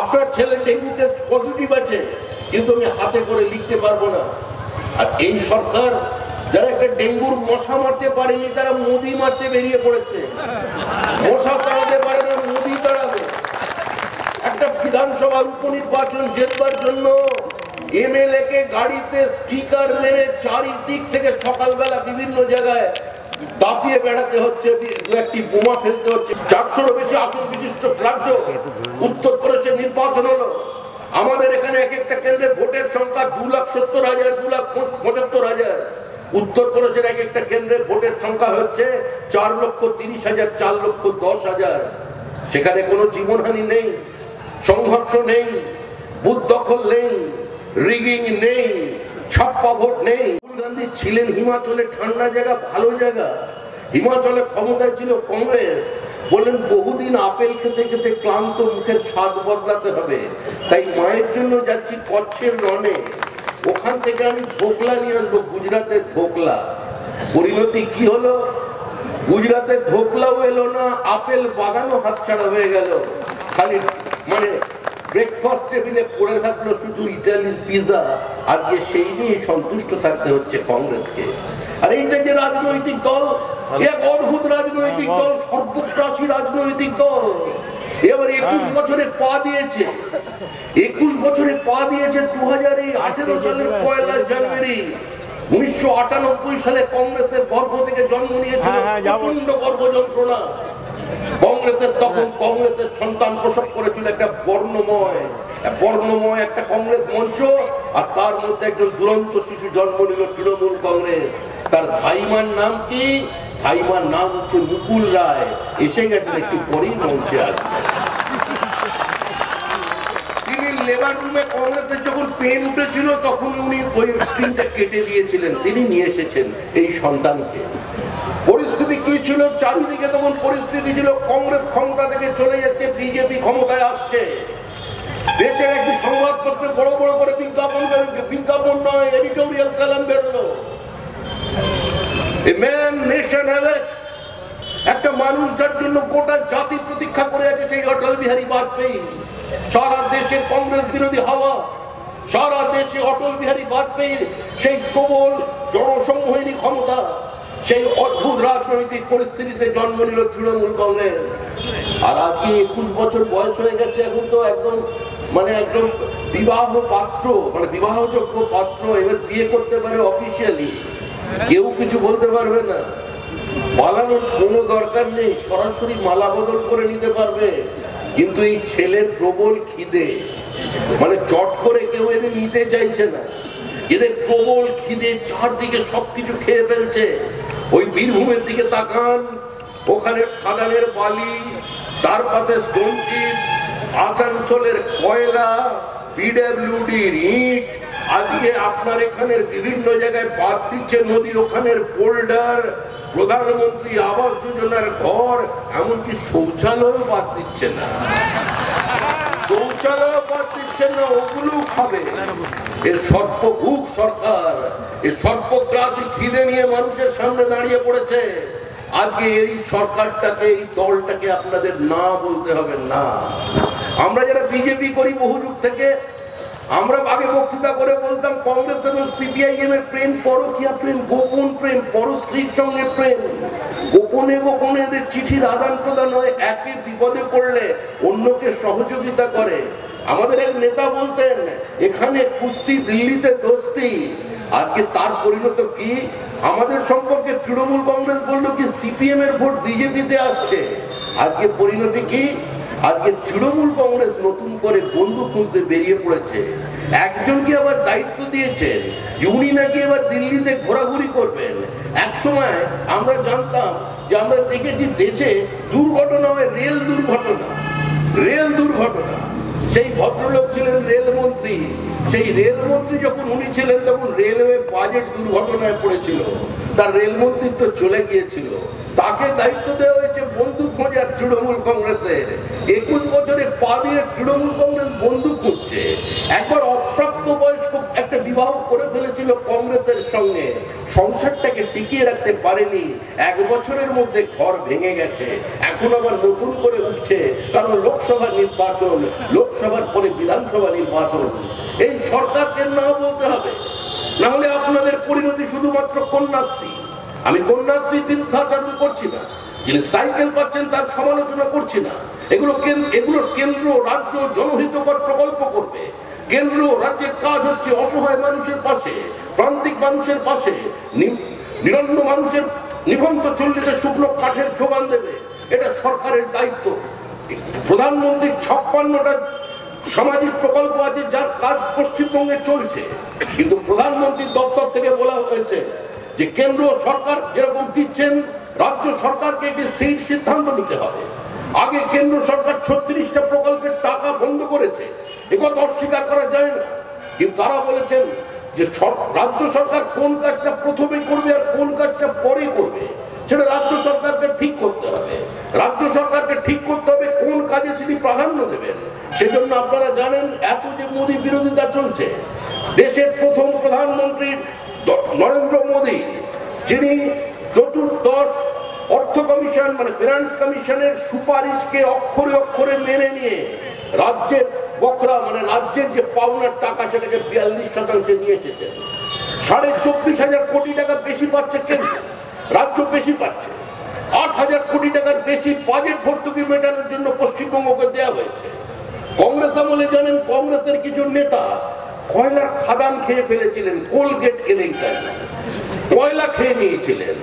আপনার ছেলে ডেঙ্গু টেস্ট পজিটিভ আছে, কিন্তু আমি হাতে করে লিখতে পারবো না। আর এই সরকার যারা একটা ডেঙ্গুর মশা মারতে পারেনি, তারা মোদি মারতে বেরিয়ে পড়েছে। মশা তাড়াতে পারে না, মোদি তাড়াবে। একটা বিধানসভার উপনির্বাচন জেতবার জন্য এমএলএ কে গাড়িতে স্টিকার মেরে চারিদিক থেকে সকালবেলা বিভিন্ন জায়গায় দাপিয়ে বেড়াতে হচ্ছে, একটি বোমা ফেলতে হচ্ছে। 400-ও বেশি আসন বিশিষ্ট রাজ্য। উত্তরপ্রদেশে নির্বাচন হলো, আমাদের এখানে এক একটা কেন্দ্রে ভোটের সংখ্যা 2,70,000, 2,75,000। উত্তরপ্রদেশের এক একটা কেন্দ্রে ভোটের সংখ্যা হচ্ছে 4,30,000, 4,10,000। সেখানে কোনো জীবনহানি নেই, সংঘর্ষ নেই, বুথ দখল নেই, রিগিং নেই, ছাপ্পা ভোট নেই। রাহুল গান্ধী ছিলেন হিমাচলে, ঠান্ডা জায়গা, ভালো জায়গা। হিমাচলে ক্ষমতায় ছিল কংগ্রেস। বললেন বহুদিন আপেল খেতে খেতে ক্লান্ত, মুখের স্বাদ বদলাতে হবে, তাই মায়ের জন্য যাচ্ছি কচ্ছের রণে। ওখান থেকে আমি ধোকলা নিয়ে আসবো, গুজরাটের ধোকলা। পরিণতি কি হলো? গুজরাটের ধোকলাও এলো না, আপেল বাগানও হাতছাড়া হয়ে গেল। খালি মানে ব্রেকফাস্ট টেবিলে পড়ে থাকলো শুধু ইটালির পিজা। আজকে সেই নিয়ে সন্তুষ্ট থাকতে হচ্ছে কংগ্রেসকে। আর এইটা যে রাজনৈতিক দল, এক অদ্ভুত রাজনৈতিক দল, সর্বগ্রাসী রাজনৈতিক দল। এবার 21 বছরে পা দিয়েছে। 21 বছরে পা দিয়েছে 2018 সালের 1 জানুয়ারি। 1998 সালে কংগ্রেসের গর্ভ থেকে জন্ম নিয়েছিল প্রচন্ড গর্ভ যন্ত্রণা। কংগ্রেসের তখন কংগ্রেসের সন্তান প্রসব করেছিল একটা বর্ণময় একটা কংগ্রেস মঞ্চ। আর তার মধ্যে একজন দুরন্ত শিশু জন্ম নিল, তৃণমূল কংগ্রেস। তার ভাইমার নাম কি? ভাইমার নাম হচ্ছে মুকুল রায়। এসে গেছেন একটু পরেই মঞ্চে আসবে। তিনি লেবার রুমে কংগ্রেসের যখন পেন উঠেছিল তখন উনি ওই স্ক্রিনটা কেটে দিয়েছিলেন। তিনি নিয়ে এসেছেন এই সন্তানকে। পরিস্থিতি কি ছিল চারিদিকে? তখন পরিস্থিতি ছিল কংগ্রেস ক্ষমতা থেকে চলে যাচ্ছে, বিজেপি ক্ষমতায় আসছে। দেশের একটি সংবাদপত্রে বড় বড় করে বিজ্ঞাপন নয়, এডিটোরিয়াল কলাম বেরোলো, একটা মানুষ যার জন্য গোটা জাতি প্রতীক্ষা করে আছে, সেই অটল বিহারী বাজপেয়ী। সারা দেশের কংগ্রেস বিরোধী হাওয়া, সারা দেশে অটল বিহারী বাজপেয়ীর সেই প্রবল জনসম্মোহিনী ক্ষমতা। সেই অদ্ভুত রাজনৈতিক পরিস্থিতিতে জন্ম নিল তৃণমূল কংগ্রেস। আর আজকে 21 বছর বয়স হয়ে গেছে, এখন তো একদম বিবাহ পাত্র, বিবাহযোগ্য পাত্র, এবার বিয়ে করতে পারে অফিসিয়ালি, কেউ কিছু বলতে পারবে না। পালানোর কোনো দরকার নেই, সরাসরি মালা বদল করে নিতে পারবে। কিন্তু এই ছেলের প্রবল খিদে, চট করে কেউ এদের নিতে চাইছে না। এদের প্রবল খিদে, চারদিকে সবকিছু খেয়ে ফেলছে। ওই বীরভূমের দিকে তাকান, ওখানে খাদানের বালি, তার পাশে স্টোন চিপ, আসানসোলের কয়লা, পিডব্লিউডির ইট, আজকে আপনার এখানের বিভিন্ন জায়গায় বাদ দিচ্ছে নদীর ওখানের বোল্ডার, প্রধানমন্ত্রী আবাস যোজনার ঘর, এমনকি শৌচালয় বাদ দিচ্ছে না, শৌচালয় বাদ দিচ্ছে না, ওগুলো খাবে। এর সর্বভুক সরকার, এই সর্বগ্রাসী খিদে নিয়ে মানুষের সামনে দাঁড়িয়ে পড়েছে। আজকে এই সরকারটাকে, এই দলটাকে আপনাদের না বলতে হবে না। আমরা যারা বিজেপি করি বহু যুগ থেকে, আমরা আগে বক্তৃতা করে বলতাম কংগ্রেস এবং সিপিআইএম এর প্রেম পরকীয়া প্রেম, গোপন প্রেম, পরস্ত্রীর সঙ্গে প্রেম। গোপনে গোপনে এদের চিঠির আদান প্রদান হয়, একে বিপদে পড়লে অন্যকে সহযোগিতা করে। আমাদের এক নেতা বলতেন, এখানে কুস্তি, দিল্লিতে দোস্তি। আজকে তার পরিণত কি? আমাদের সম্পর্কে তৃণমূল কংগ্রেস বললো কি সিপিএম এর ভোট বিজেপিতে আসছে। আজকে পরিণতি কি? আজকে তৃণমূল কংগ্রেস নতুন করে বন্ধু খুঁজতে বেরিয়ে পড়েছে। একজনকে আবার দায়িত্ব দিয়েছেন, উনি নাকি এবার দিল্লিতে ঘোরাঘুরি করবেন। এক সময় আমরা জানতাম যে, আমরা দেখেছি দেশে দুর্ঘটনা হয়, রেল দুর্ঘটনা, রেল দুর্ঘটনা। সেই ভদ্রলোক ছিলেন রেলমন্ত্রী। সেই রেলমন্ত্রী যখন উনি ছিলেন, তখন রেলওয়ে বাজেট দুর্ঘটনায় পড়েছিল, তার রেলমন্ত্রিত্ব চলে গিয়েছিল। তাকে দায়িত্ব দেওয়া হয়েছে বন্ধু খোঁজার তৃণমূল কংগ্রেসের। 21 বছরে পা দিয়ে তৃণমূল কংগ্রেস বন্ধু খুঁজছে। একবার অপ্রাপ্ত বয়স্ক একটা বিবাহ করে ফেলেছিল কংগ্রেসের সঙ্গে, সংসারটাকে টিকিয়ে রাখতে পারেনি। 1 বছরের মধ্যে ঘর ভেঙে গেছে, এখন আবার নতুন করে উঠছে, কারণ লোকসভা নির্বাচন, লোকসভার পরে বিধানসভা নির্বাচন। এই সরকারকে না বলতে হবে, না হলে আপনাদের পরিণতি শুধুমাত্র কন্যাশ্রী। আমি কন্যাশ্রীর বিরুদ্ধাচরণ করছি না, যিনি সাইকেল পাচ্ছেন তার সমালোচনা করছি না। এগুলো কেন্দ্র রাজ্য জনহিতকর প্রকল্প করবে। কেন্দ্র রাজ্যের কাজ হচ্ছে অসহায় মানুষের পাশে, প্রান্তিক মানুষের পাশে, নিরন্ন মানুষের নিবন্ধ চল্লিশে শুকনো কাঠের যোগান দেবে। এটা সরকারের দায়িত্ব। প্রধানমন্ত্রীর 56টা সামাজিক প্রকল্প আছে, যার কাজ পশ্চিমবঙ্গে চলছে, কিন্তু প্রধানমন্ত্রীর দপ্তর থেকে বলা হয়েছে যে কেন্দ্র সরকার যেরকম দিচ্ছেন, রাজ্য সরকারকে একটি স্থির সিদ্ধান্ত নিতে হবে। আগে কেন্দ্র সরকার 36টা প্রকল্পের টাকা বন্ধ করেছে, একথা অস্বীকার করা যায় না। কিন্তু তারা বলেছেন যে রাজ্য সরকার কোন কাজটা প্রথমে করবে আর কোন কাজটা পরে করবে, সেটা রাজ্য সরকারকে ঠিক করতে হবে। রাজ্য সরকারকে ঠিক করতে হবে কোন কাজে তিনি প্রাধান্য দেবেন। সেজন্য আপনারা জানেন, এত যে মোদী বিরোধিতা চলছে। দেশের প্রথম প্রধানমন্ত্রী নরেন্দ্র মোদী, যিনি চতুর্দশ অর্থ কমিশন ফিনান্স কমিশনের সুপারিশকে অক্ষরে অক্ষরে মেনে নিয়ে রাজ্যের বকরা রাজ্যের যে পাওনার টাকা, সেটাকে 42% নিয়ে এসেছেন। 24,500 কোটি টাকা বেশি পাচ্ছে কেন্দ্র, রাজ্য বেশি পাচ্ছে। 8,000 কোটি টাকার বেশি বাজেট ভর্তুকি মেটানোর জন্য পশ্চিমবঙ্গকে দেওয়া হয়েছে। কংগ্রেস আমলে জানেন, কংগ্রেসের কিছু নেতা কয়লার খাদান খেয়ে ফেলেছিলেন, কোলগেট কেলেঙ্কারি, কয়লা খেয়ে নিয়েছিলেন।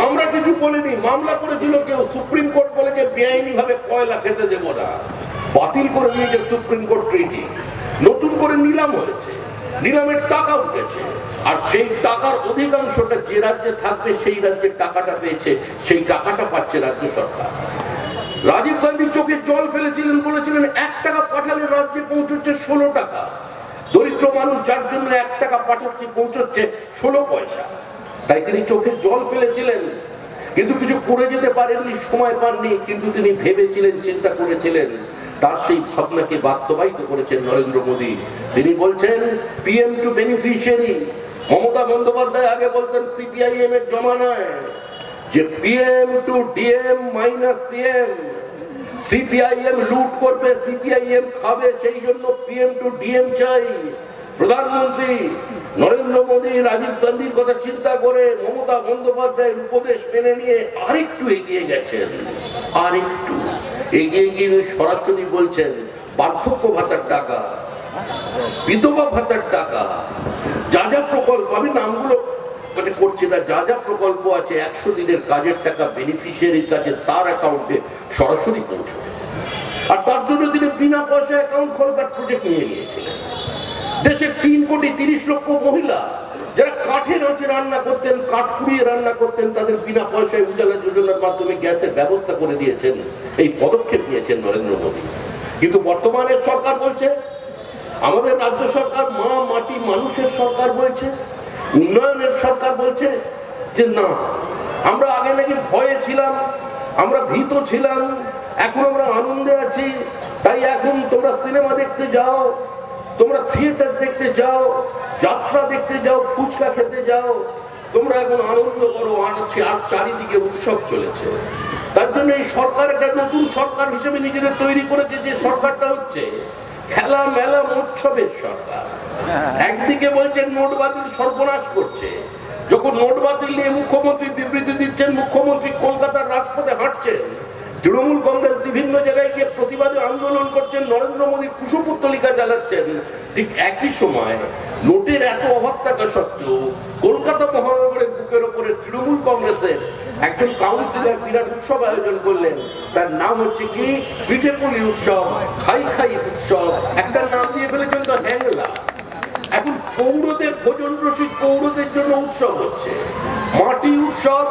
আমরা কিছু বলিনি, মামলা করেছিল কেউ, সুপ্রিম কোর্ট বলে যে বেআইনি ভাবে কয়লা খেতে দেব না, বাতিল করে দিয়েছে সুপ্রিম কোর্ট ট্রিটি। নতুন করে নিলাম হয়েছে, নিলামের টাকা উঠেছে, আর সেই টাকার অধিকাংশটা যে রাজ্যে থাকবে সেই রাজ্যের টাকাটা পেয়েছে, সেই টাকাটা পাচ্ছে রাজ্য সরকার। রাজীব গান্ধী চোখে জল ফেলেছিলেন, বলেছিলেন 1 টাকা পাঠালে রাজ্যে পৌঁছচ্ছে 16 টাকা। দরিদ্র মানুষ যার জন্য 1 টাকা পাঠাচ্ছে পৌঁছচ্ছে 16 পয়সা। তাই তিনি চোখে জল ফেলেছিলেন, কিন্তু কিছু করে যেতে পারেননি, সময় পাননি। কিন্তু তিনি ভেবেছিলেন, চিন্তা করেছিলেন, তার সেই ভাবনাকে বাস্তবায়িত করেছেন নরেন্দ্র মোদী। তিনি বলছেন PM to beneficiary. Mamata Bandyopadhyay আগে বলতেন সিপিআইএম এর জমানায় যে PM to DM minus CM. CPIM লুট করবে, সিপিআইএম খাবে, সেই জন্য পিএম টু ডিএম চাই। প্রধানমন্ত্রী নরেন্দ্র মোদী রাজীব গান্ধীর কথা চিন্তা করে মমতা বন্দ্যোপাধ্যায়ের উপদেশ মেনে নিয়ে আরেকটু এগিয়ে গেছেন, আরেকটু এগিয়ে গিয়ে সরাসরি বলছেন বার্ধক্য ভাতার টাকা, বিধবা ভাতার টাকা, যা যা প্রকল্প, আমি নামগুলো মানে করছি না, যা যা প্রকল্প আছে 100 দিনের কাজের টাকা বেনিফিশিয়ারির কাছে তার অ্যাকাউন্টে সরাসরি পৌঁছবে। আর তার জন্য তিনি বিনা পয়সা অ্যাকাউন্ট খোলবার প্রজেক্ট নিয়ে নিয়েছিলেন। দেশের 3,30,00,000 মহিলা যারা কাঠের আঁচে রান্না করতেন, কাঠ পুড়িয়ে রান্না করতেন, তাদের বিনা পয়সায় উজালা যোজনার মাধ্যমে গ্যাসের ব্যবস্থা করে দিয়েছেন। এই পদক্ষেপ নিয়েছেন নরেন্দ্র মোদী। কিন্তু বর্তমানের সরকার বলছে, আমাদের রাজ্য সরকার মা মাটি মানুষের সরকার বলছে, উন্নয়নের সরকার বলছে যে না, আমরা আগে নাকি ভয়ে ছিলাম, আমরা ভীত ছিলাম, এখন আমরা আনন্দে আছি, তাই এখন তোমরা সিনেমা দেখতে যাও, তোমরা থিয়েটার দেখতে যাও, যাত্রা দেখতে যাও, ফুচকা খেতে যাও, তোমরা এখন আনন্দ করো। আর চারিদিকে উৎসব চলেছে। তার জন্য এই সরকার একটা নতুন সরকার হিসেবে নিজেদের তৈরি করেছে, যে সরকারটা হচ্ছে খেলা মেলা উৎসবের সরকার। একদিকে বলছেন নোট বাতিল সর্বনাশ করছে, যখন নোট বাতিল নিয়ে মুখ্যমন্ত্রী বিবৃতি দিচ্ছেন, মুখ্যমন্ত্রী কলকাতার রাজপথে হাঁটছেন, তৃণমূল কংগ্রেস বিভিন্ন জায়গায় গিয়ে প্রতিবাদে আন্দোলন করছেন, নরেন্দ্র মোদী কুশপুত্তলিকা চালাচ্ছেন, ঠিক একই সময় নোটের এত অভাব থাকা সত্ত্বেও কলকাতা মহানগরের বুকের ওপরে তৃণমূল কংগ্রেসের একজন কাউন্সিলর বিরাট উৎসব আয়োজন করলেন। তার নাম হচ্ছে কি পিঠেপুলি উৎসব, খাই খাই উৎসব, একটা নাম দিয়ে ফেলেছেন তো হ্যাংলা। এখন পৌরদের ভোজন রসিক পৌরদের জন্য উৎসব হচ্ছে, মাটি উৎসব।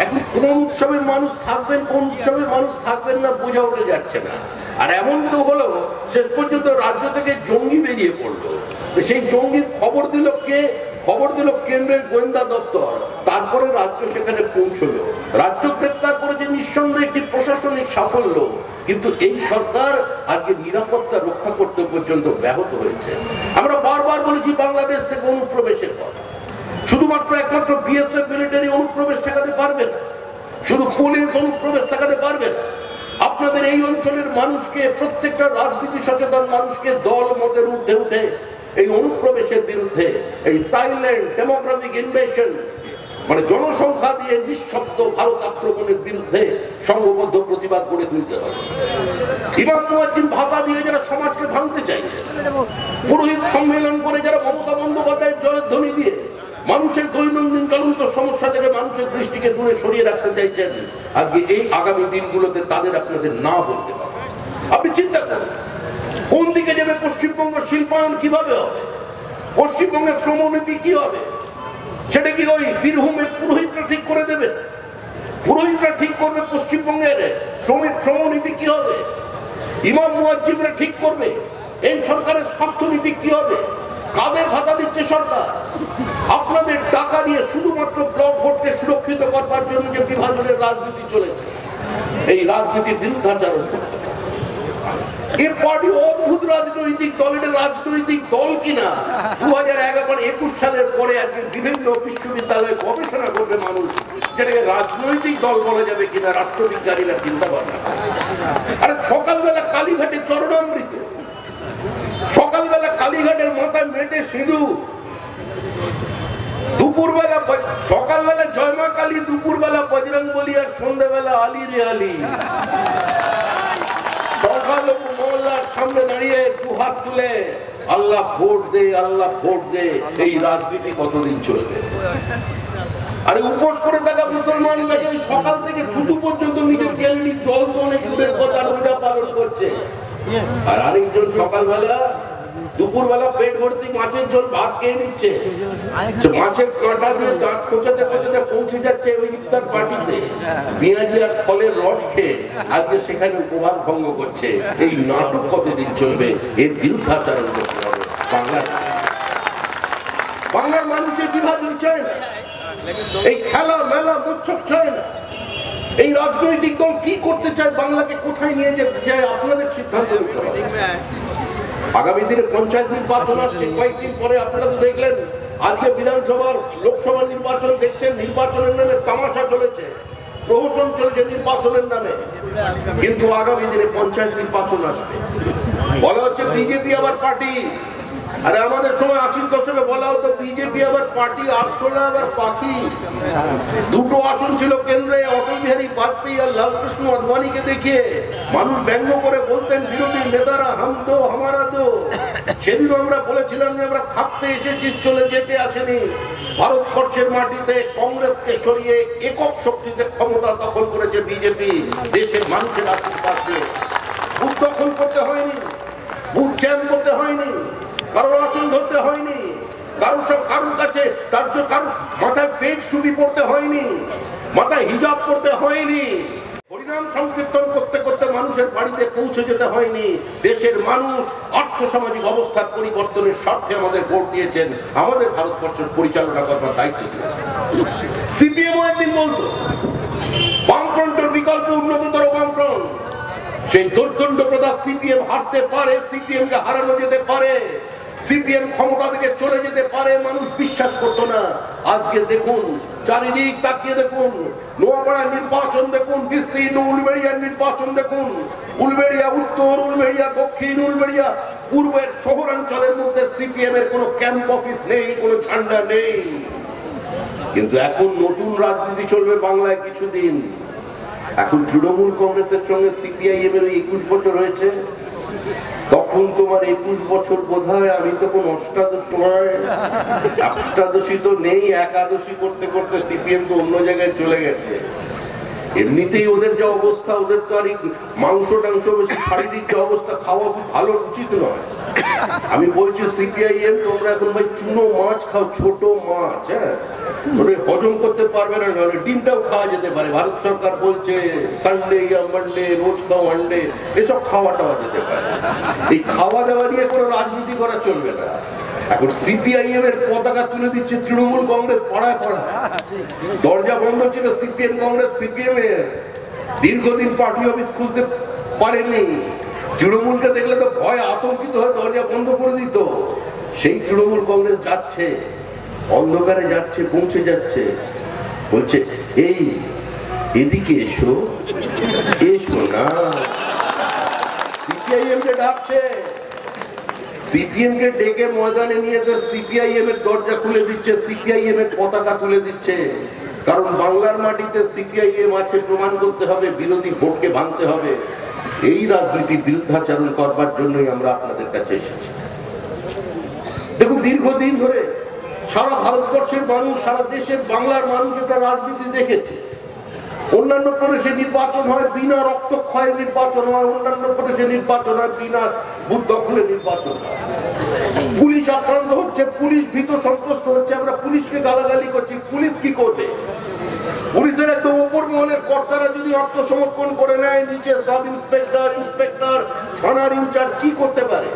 এখন কোন উৎসবের মানুষ থাকবেন, কোন উৎসবের মানুষ থাকবেন না বোঝা উঠে যাচ্ছে না। আর এমন তো হলো শেষ পর্যন্ত রাজ্য থেকে জঙ্গি বেরিয়ে পড়লো। তো সেই জঙ্গির খবর দিল কে? খবর দিল কেন্দ্রের গোয়েন্দা দপ্তর। তারপরে রাজ্য সেখানে পৌঁছলো, রাজ্য গ্রেপ্তার করেছে, নিঃসন্দেহে একটি প্রশাসনিক সাফল্য। কিন্তু এই সরকার আজকে নিরাপত্তা রক্ষা করতে পর্যন্ত ব্যাহত হয়েছে। আমরা বারবার বলেছি বাংলাদেশ থেকে অনুপ্রবেশের কথা, শুধুমাত্র একমাত্র বিএসএফ মিলিটারি অনুপ্রবেশ ঠেকাতে পারবে না, শুধু পুলিশ অনুপ্রবেশ ঠেকাতে পারবে না। আপনাদের এই অঞ্চলের মানুষকে, প্রত্যেকটা রাজনীতি সচেতন মানুষকে দল মতের ঊর্ধ্বে উঠে এই অনুপ্রবেশের বিরুদ্ধে, এই সাইলেন্ট ডেমোগ্রাফিক ইনভেশন মানে জনসংখ্যা দিয়ে নিঃশব্দ ভারত আক্রমণের বিরুদ্ধে সংঘবদ্ধ প্রতিবাদ করে তুলতে হবে। ইমাম মুয়াজ্জিন ভাতা দিয়ে যারা সমাজকে ভাঙতে চাইছে, পুরোহিত সম্মেলন করে যারা মমতা বন্দ্যোপাধ্যায়ের জয়ধ্বনি দিয়ে মানুষের দৈনন্দিন জ্বলন্ত সমস্যা থেকে মানুষের দৃষ্টিকে দূরে সরিয়ে রাখতে চাইছেন, আজকে এই আগামী দিনগুলোতে তাদের আপনাদের না বলতে পারবে। আপনি চিন্তা করুন কোন দিকে যাবে পশ্চিমবঙ্গ, শিল্পায়ন কিভাবে হবে, পশ্চিমবঙ্গের শ্রমনীতি কি হবে? সেটা কি ওই বীরভূমের পুরোহিতরা ঠিক করে দেবেন? পুরোহিতরা ঠিক করবে পশ্চিমবঙ্গের শ্রমনীতি কি হবে? ইমাম মুয়াজ্জিনরা ঠিক করবে এই সরকারের স্বাস্থ্যনীতি কি হবে? কাদের ভাতা দিচ্ছে সরকার? আপনাদের টাকা নিয়ে শুধুমাত্র ব্লক ভোটকে সুরক্ষিত করবার জন্য যে বিভাজনের রাজনীতি চলেছে, এই রাজনীতির বিরুদ্ধাচরণ করতে হবে। এর পার্টি অদ্ভুত রাজনৈতিক দল, এটা রাজনৈতিক দল কিনা 2021 সালের পরে আজকে বিভিন্ন বিশ্ববিদ্যালয়ে গবেষণা করবে মানুষ, যেটাকে রাজনৈতিক দল বলা যাবে কিনা রাষ্ট্রবিজ্ঞানীরা চিন্তা ভাবনা। আরে সকালবেলা কালীঘাটে চরণামৃত, সকালবেলা কালীঘাটের মাথায় মেটে সিঁদুর, দুপুরবেলা সকালবেলা জয় মা কালী, দুপুরবেলা বজরং বলি, আর সন্ধ্যাবেলা আলী রে আলী। মহল্লার সামনে দাঁড়িয়ে দুহাত তুলে আল্লাহ ভোট দে, আল্লাহ ভোট দে। এই রাজনীতি কতদিন চলবে? আরে উপোস করে থাকা মুসলমান বেচারি সকাল থেকে দুটো পর্যন্ত নিজের গ্যালারি জল চলে দূরের কথা রোজা পালন করছে, আর আরেকজন সকালবেলা দুপুরবেলা পেট ভর্তি মাছের ঝোল ভাত খেয়ে নিচ্ছে, মাছের কাঁটা দিয়ে দাঁত কোচাতে কোচাতে পৌঁছে যাচ্ছে ওই ইফতার পার্টিতে, পেঁয়াজি আর ফলের রস খেয়ে আজকে সেখানে উপবাস ভঙ্গ করছে। এই নাটক কতদিন চলবে? এর বিরুদ্ধাচরণ করতে হবে। বাংলার মানুষের বিভাজন চায় না, এই খেলা মেলা উৎসব চায় না। এই রাজনৈতিক দল কি করতে চায়, বাংলাকে কোথায় নিয়ে যেতে চায়, আপনাদের সিদ্ধান্ত নিতে হবে। আগামী দিনে পঞ্চায়েত নির্বাচন আসছে কয়েকদিন পরে। আপনারা তো দেখলেন আজকে বিধানসভার লোকসভা নির্বাচন দেখছেন, নির্বাচনের নামে তামাশা চলেছে, প্রহসন চলেছে নির্বাচনের নামে। কিন্তু আগামী দিনে পঞ্চায়েত নির্বাচন আসবে, বলা হচ্ছে বিজেপি আবার পার্টি আরে আমাদের সময় 80 দশকে বলা হতো বিজেপি আবার পার্টি আরশোলা আবার পাখি। দুটো আসন ছিল কেন্দ্রে, অটল বিহারী বাজপেয়ী আর লালকৃষ্ণ আদবানিকে দেখিয়ে মানুষ ব্যঙ্গ করে বলতেন বিরোধী নেতারা হাম দো হামারা দো। সেদিনও আমরা বলেছিলাম যে আমরা থাকতে এসেছি, চলে যেতে আসেনি। ভারতবর্ষের মাটিতে কংগ্রেসকে সরিয়ে একক শক্তিতে ক্ষমতা দখল করেছে বিজেপি, দেশের মানুষের আশীর্বাদ দিয়ে। বুথ দখল করতে হয়নি, বুথ ক্যাম্প করতে হয়নি, কারোর আসন ধরতে হয়নি, কারোর কাছে কারোর মাথায় ফেজ টুপি পড়তে হয়নি, মাথায় হিজাব পড়তে হয়নি, হরিনাম সংকীর্তন করতে করতে মানুষের বাড়িতে পৌঁছে যেতে হয়নি। দেশের মানুষ আর্থসামাজিক অবস্থার পরিবর্তনের স্বার্থে আমাদের ভোট দিয়েছেন, আমাদের ভারতবর্ষের পরিচালনা করবার দায়িত্ব দিয়েছেন। সিপিএম একদিন বলতো বামফ্রন্টের বিকল্প উন্নততর বামফ্রন্ট। সেই দুর্দণ্ড প্রতাপ সিপিএম হারতে পারে, সিপিএম কে হারানো যেতে পারে, সিপিএম ক্ষমতা থেকে চলে যেতে পারে, মানুষ বিশ্বাস করতো না। আজকে দেখুন, চারিদিক তাকিয়ে দেখুন, নোয়াপাড়া নির্বাচন দেখুন, বিস্তীর্ণ উলবেড়িয়ার নির্বাচন দেখুন, উলবেড়িয়া উত্তর, উলবেড়িয়া দক্ষিণ, উলবেড়িয়া পূর্বের শহরাঞ্চলের মধ্যে সিপিএম এর কোনো ক্যাম্প অফিস নেই, কোনো ঝান্ডা নেই। কিন্তু এখন নতুন রাজনীতি চলবে বাংলায় কিছুদিন। এখন তৃণমূল কংগ্রেসের সঙ্গে সিপিআইএম এর 21 বছর হয়েছে। তখন তোমার 21 বছর বোধ হয়, আমি তখন অষ্টাদশী তো নেই, একাদশী করতে করতে সিপিএম তো অন্য জায়গায় চলে গেছে। এমনিতেই ওদের যে অবস্থা, ওদের তো আর মাংস টাংস বেশি, শারীরিক যে অবস্থা, খাওয়া ভালো উচিত নয়। আমি বলছি সিপিআইএম, তোমরা এখন ভাই চুনো মাছ খাও, ছোট মাছ, হ্যাঁ, হজম করতে পারবে না, নাহলে ডিমটাও খাওয়া যেতে পারে। ভারত সরকার বলছে সানডে ইয়া মানডে, রোজ খাও আন্ডে, এসব খাওয়া টাওয়া যেতে পারে। এই খাওয়া দাওয়া নিয়ে কোনো রাজনীতি করা চলবে না। এখন সিপিআইএম এর পতাকা তুলে দিচ্ছে তৃণমূল কংগ্রেস পাড়ায় পাড়ায়। দরজা বন্ধ ছিল সিপিএম কংগ্রেস, সিপিএম এর দীর্ঘদিন পার্টি অফিস খুলতে পারেনি। তৃণমূলকে দেখলে তো ভয় আতঙ্কিত হয়ে দরজা বন্ধ করে দিত। সেই তৃণমূল কংগ্রেস যাচ্ছে, অন্ধকারে যাচ্ছে, পৌঁছে যাচ্ছে, বলছে এই এদিকে এসো, এসো না। সিপিআইএম কে ডাকছে, সিপিএম কে ডেকে ময়দানে নিয়ে যে সিপিআইএম এর দরজা খুলে দিচ্ছে, সিপিআইএম এর পতাকা তুলে দিচ্ছে। কারণ বাংলার মাটিতে সিপিআইএম আছে প্রমাণ করতে হবে, বিরোধী ভোটকে ভাঙতে হবে। এই রাজনীতির বিরুদ্ধাচরণ করবার জন্যই আমরা আপনাদের কাছে এসেছি। দেখুন, দীর্ঘদিন ধরে সারা ভারতবর্ষের মানুষ, সারা দেশের বাংলার মানুষ এটা রাজনীতি দেখেছে। অন্যান্য প্রদেশে নির্বাচন হয় বিনা রক্তক্ষয়ের নির্বাচন হয়, অন্যান্য প্রদেশে নির্বাচন হয় বিনা বুথ দখলের নির্বাচন হয়। পুলিশ আক্রান্ত হচ্ছে, পুলিশ ভীত সন্ত্রস্ত হচ্ছে, আমরা পুলিশকে গালাগালি করছি, পুলিশ কি করবে? পুলিশের একদম উপর মহলের কর্তারা যদি আত্মসমর্পণ করে নেয়, নিচে সাব ইন্সপেক্টর, ইন্সপেক্টর, থানার ইনচার্জ কি করতে পারে?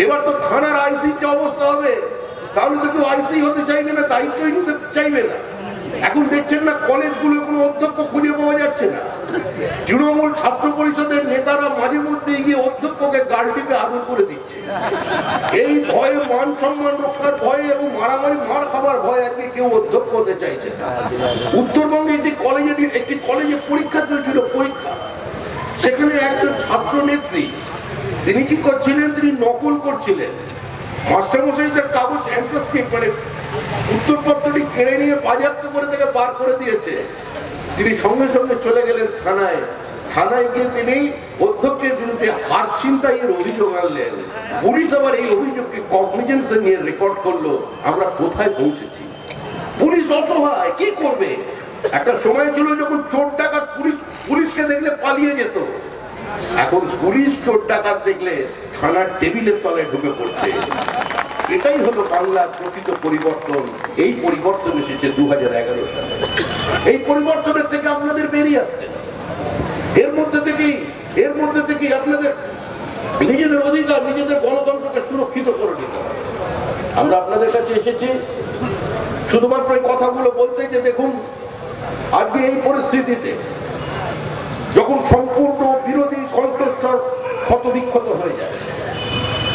এবার তো থানার আইসির যে অবস্থা হবে, তাহলে তো কেউ আইসি হতে চাইবে না, দায়িত্বই নিতে চাইবে না। এখন দেখছেন না, কলেজগুলো কোনো অধ্যক্ষ খুঁজে পাওয়া যাচ্ছে না। তৃণমূল ছাত্র পরিষদের নেতারা মাঝে মধ্যে গিয়ে অধ্যক্ষকে গাল টিপে আদর করে দিচ্ছে। এই ভয়ে, মান সম্মান রক্ষার ভয়ে এবং মারামারি মার খাবার ভয়ে আজকে কেউ অধ্যক্ষ হতে চাইছে না। উত্তরবঙ্গে একটি কলেজে পরীক্ষা চলছিল, পরীক্ষা। সেখানে একজন ছাত্র নেত্রী, তিনি কি করছিলেন, তিনি নকল করছিলেন। মাস্টারমশাইদের কাগজ অ্যান্সার স্ক্রিপ্ট, মানে উত্তরপত্রটি কেড়ে নিয়ে বাজেয়াপ্ত করে তাকে বার করে দিয়েছে। তিনি সঙ্গে সঙ্গে চলে গেলেন থানায়। থানায় গিয়ে তিনি অধ্যক্ষের বিরুদ্ধে হার ছিনতাইয়ের অভিযোগ আনলেন। পুলিশ আবার এই অভিযোগকে কগনিজেন্সে নিয়ে রেকর্ড করলো। আমরা কোথায় পৌঁছেছি? পুলিশ অসহায়, কি করবে? একটা সময় ছিল যখন চোর ডাকাত পুলিশকে দেখলে পালিয়ে যেত। এখন পুলিশ চোর ডাকাত দেখলে থানার টেবিলের তলায় ঢুকে পড়ছে। এটাই হলো বাংলার প্রকৃত পরিবর্তন। এই পরিবর্তন এসেছে 2011 সালে। এই পরিবর্তনের থেকে আপনাদের বেরিয়ে আসতে, এর মধ্যে থেকেই আপনাদের নিজেদের অধিকার, নিজেদের গণতন্ত্রকে সুরক্ষিত করে নিতে হবে। আমরা আপনাদের কাছে এসেছি শুধুমাত্র এই কথাগুলো বলতে, যে দেখুন, আজকে এই পরিস্থিতিতে যখন সম্পূর্ণ বিরোধী কণ্ঠস্বর ক্ষতবিক্ষত হয়ে যায়,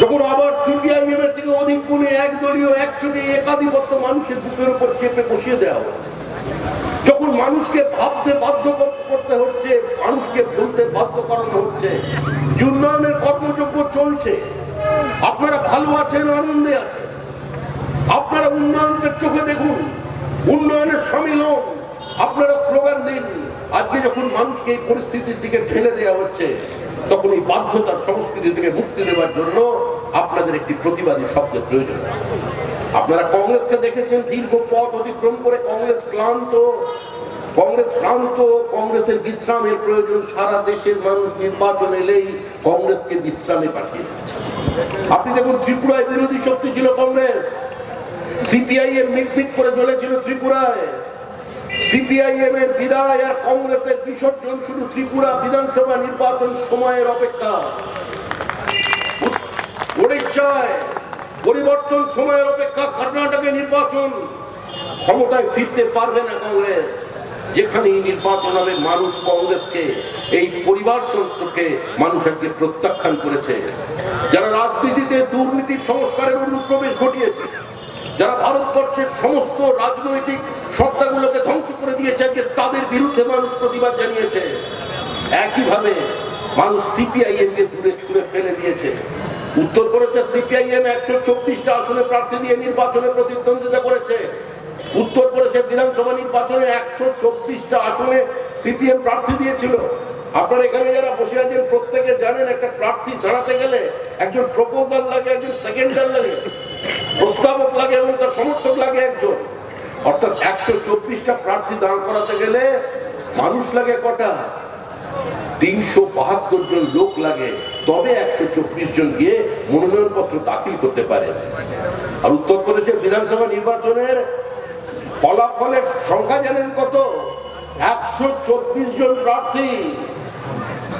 যখন আবার সিপিআইএম এর থেকে অধিক গুণে একদলীয় একচোটে একাধিপত্য মানুষের বুকের উপর চেপে বসিয়ে দেওয়া হচ্ছে, যখন মানুষকে ভাবতে বাধ্য করতে হচ্ছে, মানুষকে বলতে বাধ্য করানো হচ্ছে, উন্নয়নের কর্মযজ্ঞ চলছে, আপনারা ভালো আছেন, আনন্দে আছেন, আপনারা উন্নয়নকে চোখে দেখুন, উন্নয়নের সামিল হন, আপনারা স্লোগান দিন। আজকে যখন মানুষকে এই পরিস্থিতির দিকে ঠেলে দেওয়া হচ্ছে, তখন এই বাধ্যতার সংস্কৃতি থেকে মুক্তি দেওয়ার জন্য আপনাদের একটি প্রতিবাদী শব্দের প্রয়োজন আছে। আপনারা কংগ্রেসকে দেখেছেন, দীর্ঘ পথ অতিক্রম করে কংগ্রেস ক্লান্ত, কংগ্রেস শ্রান্ত, কংগ্রেসের বিশ্রামের প্রয়োজন। সারা দেশের মানুষ নির্বাচন এলেই কংগ্রেসকে বিশ্রামে পাঠিয়ে দিচ্ছে। আপনি দেখুন, ত্রিপুরায় বিরোধী শক্তি ছিল কংগ্রেস, সিপিআইএম মিটমিট করে চলেছিল ত্রিপুরায়। সিপিআইএম এর বিদায় আর কংগ্রেসের বিসর্জন শুধু ত্রিপুরা বিধানসভা নির্বাচন সময়ের অপেক্ষা। ওড়িশায় পরিবর্তন সময়ের অপেক্ষা, কর্ণাটকে নির্বাচন। ক্ষমতায় ফিরতে পারবে না কংগ্রেস। যেখানেই নির্বাচন হবে, মানুষ কংগ্রেসকে, এই পরিবর্তনকে মানুষ আজকে প্রত্যাখ্যান করেছে। যারা রাজনীতিতে দুর্নীতির সংস্কারের অনুপ্রবেশ ঘটিয়েছে, যারা ভারতবর্ষের সমস্ত রাজনৈতিক সত্তাগুলোকে ধ্বংস করে দিয়েছে, আজকে তাদের বিরুদ্ধে মানুষ প্রতিবাদ জানিয়েছে। একইভাবে মানুষ সিপিআইএম কে দূরে ছুঁড়ে ফেলে দিয়েছে। উত্তরপ্রদেশে সিপিআইএম 124টা আসনে প্রার্থী দিয়ে নির্বাচনে প্রতিদ্বন্দ্বিতা করেছে। উত্তরপ্রদেশের বিধানসভা নির্বাচনে 124টা আসনে সিপিএম প্রার্থী দিয়েছিল। আপনারা এখানে যারা বসে আছেন প্রত্যেকে জানেন, একটা প্রার্থী দাঁড়াতে গেলে একজন প্রপোজাল লাগে, একজন সেকেন্ডার লাগে, প্রস্তাবক লাগে এবং তার সমর্থক লাগে একজন। অর্থাৎ 124টা প্রার্থী দাঁড় করাতে গেলে মানুষ লাগে কটা? 372 জন লোক লাগে, তবে 124 জন গিয়ে মনোনয়নপত্র দাখিল করতে পারে। আর উত্তরপ্রদেশের বিধানসভা নির্বাচনের ফলাফলের সংখ্যা জানেন কত? 124 জন প্রার্থী,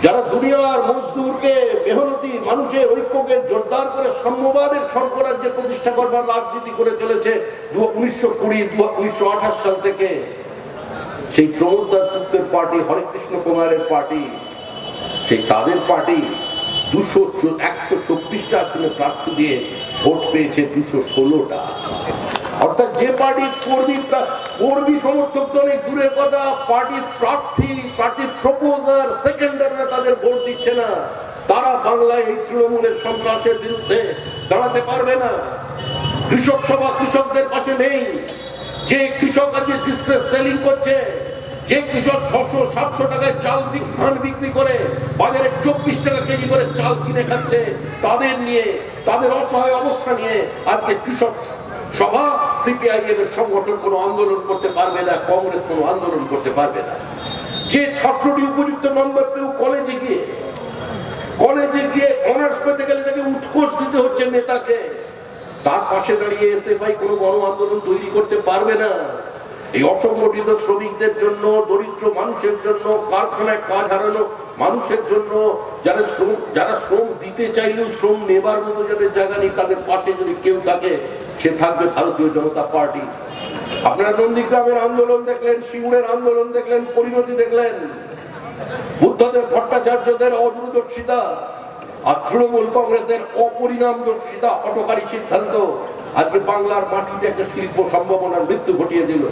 যারা দুনিয়ার মজদুরকে, মেহনতি মানুষের ঐক্যকে জোরদার করে সাম্যবাদের সর্বরাজ্যে প্রতিষ্ঠা করবার রাজনীতি করে চলেছে 1928 সাল থেকে। সেই প্রমোদ দাসগুপ্তের পার্টি, হরেকৃষ্ণ কুমারের পার্টি, সেই তাদের পার্টি 124টা আসনে প্রার্থী দিয়ে ভোট পেয়েছে 216টা। অর্থাৎ যে পার্টির কর্মী সমর্থক তো অনেক দূরের কথা, পার্টির প্রার্থী, পার্টির প্রপোজার, সেকেন্ডাররা তাদের ভোট দিচ্ছে না। তারা বাংলায় এই তৃণমূলের সন্ত্রাসের বিরুদ্ধে দাঁড়াতে পারবে না। কৃষক সভা কৃষকদের পাশে নেই। যে কৃষক আজকে ডিস্ট্রেস সেলিং করছে, যে কৃষক 600-700 টাকায় চাল ধান বিক্রি করে বাজারে 24 টাকা কেজি করে চাল কিনে খাচ্ছে, তাদের নিয়ে, তাদের অসহায় অবস্থা নিয়ে আজকে কৃষক সভা, সিপিআইএম এর সংগঠন কোনো আন্দোলন করতে পারবে না, কংগ্রেস কোনো আন্দোলন করতে পারবে না। যে ছাত্রটি উপযুক্ত নম্বর পেয়েও কলেজে গিয়ে অনার্স পেতে গেলে তাকে উৎকোচ দিতে হচ্ছে নেতাকে, তার পাশে দাঁড়িয়ে এসএফআই কোনো গণ আন্দোলন তৈরি করতে পারবে না। এই অসংগঠিত শ্রমিকদের জন্য, দরিদ্র মানুষের জন্য, কারখানায় কাজ হারানো মানুষের জন্য, যারা শ্রম দিতে চাইলেও শ্রম নেবার মতো যাদের জায়গা নেই, তাদের পাশে যদি কেউ থাকে, সে থাকবে ভারতীয় জনতা পার্টি। আপনারা নন্দীগ্রামের আন্দোলন দেখলেন, সিঙ্গুরের আন্দোলন দেখলেন, পরিণতি দেখলেন, বুদ্ধদেব ভট্টাচার্যদের অদূরদর্শিতা আর তৃণমূল কংগ্রেসের অপরিণামদর্শিতা, হঠকারী সিদ্ধান্ত আজকে বাংলার মাটিতে একটা শিল্প সম্ভাবনার মৃত্যু ঘটিয়ে দিল।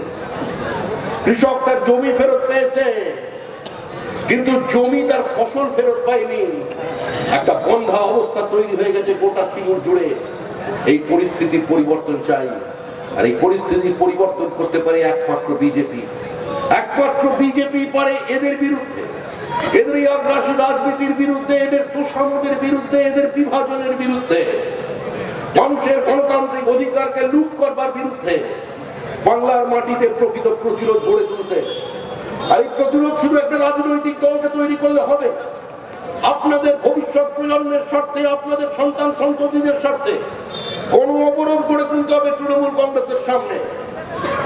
কৃষক তার জমি ফেরত পেয়েছে, কিন্তু জমি তার ফসল ফেরত পায়নি। একটা বন্ধা অবস্থা তৈরি হয়ে গেছে গোটা সিঙ্গুর জুড়ে। এই পরিস্থিতির পরিবর্তন চাই, আর এই পরিস্থিতির পরিবর্তন করতে পারে একমাত্র বিজেপি। একমাত্র বিজেপি পারে এদের বিরুদ্ধে, এদের এই আগ্রাসী রাজনীতির বিরুদ্ধে, এদের তোষামদের বিরুদ্ধে, এদের বিভাজনের বিরুদ্ধে, মানুষের গণতান্ত্রিক অধিকারকে লুট করবার বিরুদ্ধে বাংলার মাটিতে প্রকৃত প্রতিরোধ গড়ে তুলতে। আর এই প্রতিরোধ শুধু একটা রাজনৈতিক দলকে তৈরি করলে হবে। আপনাদের ভবিষ্যৎ প্রজন্মের স্বার্থে, আপনাদের সন্তান সন্ততিদের স্বার্থে কোন অবরোধ গড়ে তুলতে হবে তৃণমূল কংগ্রেসের সামনে।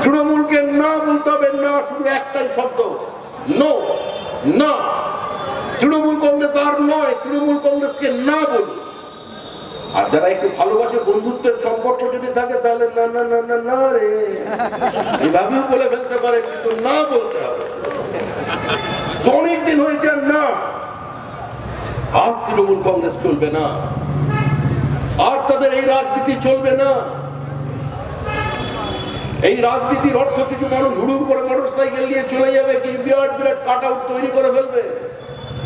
তৃণমূলকে না বলতে হবে না, শুধু একটাই শব্দ, নো, না। তৃণমূল কংগ্রেস আর নয়, তৃণমূল কংগ্রেসকে না বলুন। আর যারা একটু ভালোবাসে, বন্ধুত্বের সম্পর্ক যদি থাকে, তাহলে না না না না না রে এভাবেও বলে ফেলতে পারে, কিন্তু না বলতে হবে। অনেকদিন হয়েছে না, আর তৃণমূল কংগ্রেস চলবে না, আর তাদের এই রাজনীতি চলবে না। এই রাজনীতির অর্থ কিছু মানুষ হুড়ুর করে মোটরসাইকেল নিয়ে চলে যাবে, কিছু বিরাট বিরাট কাট আউট তৈরি করে ফেলবে।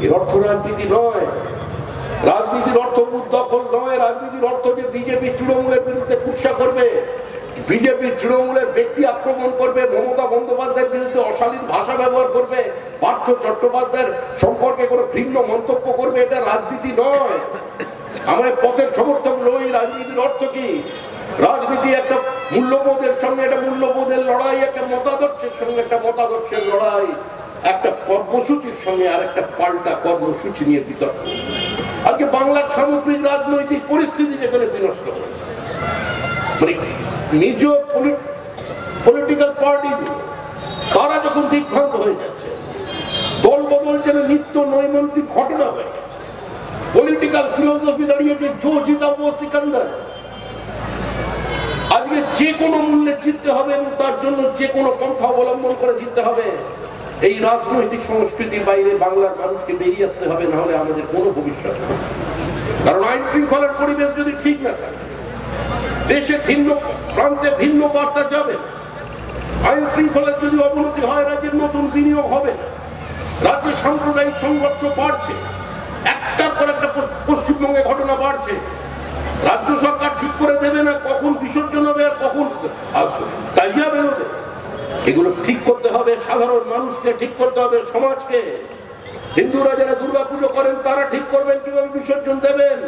এর অর্থ রাজনীতি নয়। রাজনীতির অর্থ বুথ দখল নয়, রাজনীতির অর্থ যে বিজেপি তৃণমূলের বিরুদ্ধে কুৎসা করবে, বিজেপি তৃণমূলের ব্যক্তি আক্রমণ করবে, মমতা বন্দ্যোপাধ্যায়ের বিরুদ্ধে অশালীন ভাষা ব্যবহার করবে, পার্থ চট্টোপাধ্যায়ের সম্পর্কে কোনো ঘৃণ্য মন্তব্য করবে, এটা রাজনীতি নয়। আমরা পথের সমর্থক নই। রাজনীতির অর্থ কি? রাজনীতি একটা মূল্যবোধের সঙ্গে একটা মূল্যবোধের লড়াই, একটা মতাদর্শের সঙ্গে একটা মতাদর্শের লড়াই, একটা কর্মসূচির সঙ্গে আর একটা পাল্টা কর্মসূচি নিয়ে বিতর্ক। আজকে বাংলার সামগ্রিক রাজনৈতিক পরিস্থিতি যেখানে বিনষ্ট হয়েছে, মানে নিজ পলিটিক্যাল পার্টি তারা যখন দিগ্ভ্রান্ত হয়ে যাচ্ছে, দল বদল যেন নিত্য নৈমিত্তিক ঘটনা হয়ে গেছে, পলিটিক্যাল ফিলোসফি দাঁড়িয়েছে জো জিতাবো সিকান্দার। আজকে যে কোনো মূল্যে জিততে হবে এবং তার জন্য যে কোনো পন্থা অবলম্বন করে জিততে হবে। এই রাজনৈতিক সংস্কৃতির বাইরে বাংলার মানুষকে বেরিয়ে আসতে হবে, না হলে আমাদের কোনো ভবিষ্যৎ নেই। কারণ আইন শৃঙ্খলার পরিবেশ যদি ঠিক না থাকে, দেশে ভিন্ন প্রান্তে ভিন্ন বার্তা যাবে, আইন শৃঙ্খলার যদি অবনতি হয়, রাজ্যের নতুন বিনিয়োগ হবে না, রাজ্যে সাম্প্রদায়িক সংঘর্ষ বাড়ছে, একটার পর একটা পশ্চিমবঙ্গে ঘটনা বাড়ছে। রাজ্য সরকার ঠিক করে দেবে না কখন বিসর্জন হবে আর কখন তাজিয়া বেরোবে। এগুলো ঠিক করতে হবে সাধারণ মানুষকে, ঠিক করতে হবে সমাজকে। হিন্দুরা যারা দুর্গাপুজো করেন তারা ঠিক করবেন কিভাবে বিসর্জন দেবেন,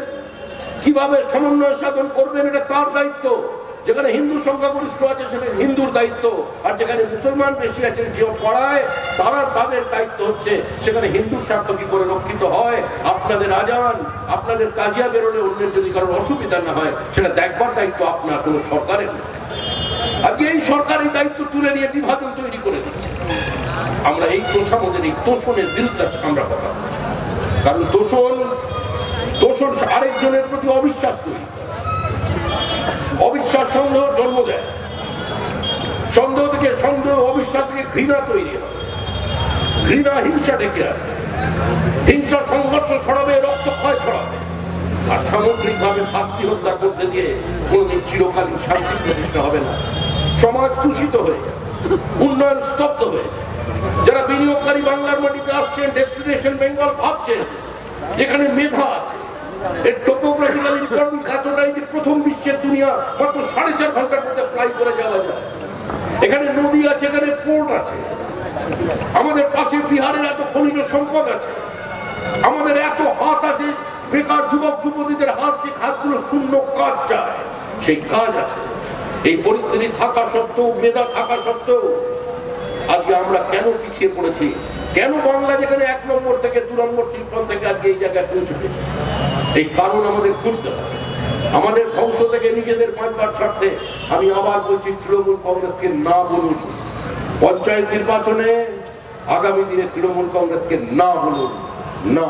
কিভাবে সমন্বয় সাধন করবেন, এটা তার দায়িত্ব। যেখানে হিন্দু সংখ্যাগরিষ্ঠ আছে সেটা হিন্দুর দায়িত্ব, আর যেখানে মুসলমান বেশি আছেন যে পড়ায় তারা তাদের দায়িত্ব হচ্ছে সেখানে হিন্দুর স্বার্থ কি করে রক্ষিত হয়। আপনাদের আজান, আপনাদের তাজিয়া বেরোলে অন্যের যদি কারোর অসুবিধা না হয় সেটা দেখবার দায়িত্ব আপনার, কোনো সরকারের নয়। আজকে এই সরকারি দায়িত্ব তুলে নিয়ে বিভাজন তৈরি করে দিচ্ছে। আমরা এই তোষামদের, এই তোষণের বিরুদ্ধে আমরা কথা বলছি। কারণ তোষণ আরেকজনের প্রতি অবিশ্বাস তৈরি, অবিশ্বাস সন্দেহ জন্ম দেয়, সন্দেহ থেকে সন্দেহ, অবিশ্বাস থেকে ঘৃণা তৈরি হয়, ঘৃণা হিংসা ডেকে আসে, হিংসা সংঘর্ষ ছড়াবে, রক্তক্ষয় ছড়াবে, আর সামগ্রিকভাবে ভাতৃ হত্যার মধ্যে দিয়ে কোনদিন চিরকালীন শান্তি প্রতিষ্ঠা হবে না। সমাজ দূষিত হয়ে যায়, উন্নয়ন স্তব্ধ হয়ে যায়। যারা বিনিয়োগকারী বাংলার মাটিতে আসছেন, ডেস্টিনেশন বেঙ্গল ভাবছেন, যেখানে মেধা আছে, এর টোপোগ্রাফিক্যাল ইনফরমেশন এতটাই যে প্রথম বিশ্বের দুনিয়া মাত্র 4.5 ঘন্টার মধ্যে ফ্লাই করে যাওয়া যায়। এখানে নদী আছে, এখানে পোর্ট আছে, আমাদের পাশে বিহারের এত খনিজ সম্পদ আছে, আমাদের এত হাত আছে, বেকার যুবক যুবতীদের হাত, যে হাতগুলো শূন্য কাজ চায় সেই কাজ আছে। এই পরিস্থিতি থাকা সত্ত্বেও, মেধা থাকা সত্ত্বেও আজকে আমরা কেন পিছিয়ে পড়েছি? কেন বাংলা যেখানে 1 নম্বর থেকে 2 নম্বর শিল্পন থেকে আজকে এই জায়গায় পৌঁছেছে? এই কারণ আমাদের খুঁজতে হবে। আমাদের ধ্বংস থেকে নিজেদের বাঁচবার স্বার্থে আমি আবার বলছি, তৃণমূল কংগ্রেসকে না বলুন। পঞ্চায়েত নির্বাচনে আগামী দিনে তৃণমূল কংগ্রেসকে না বলুন, না।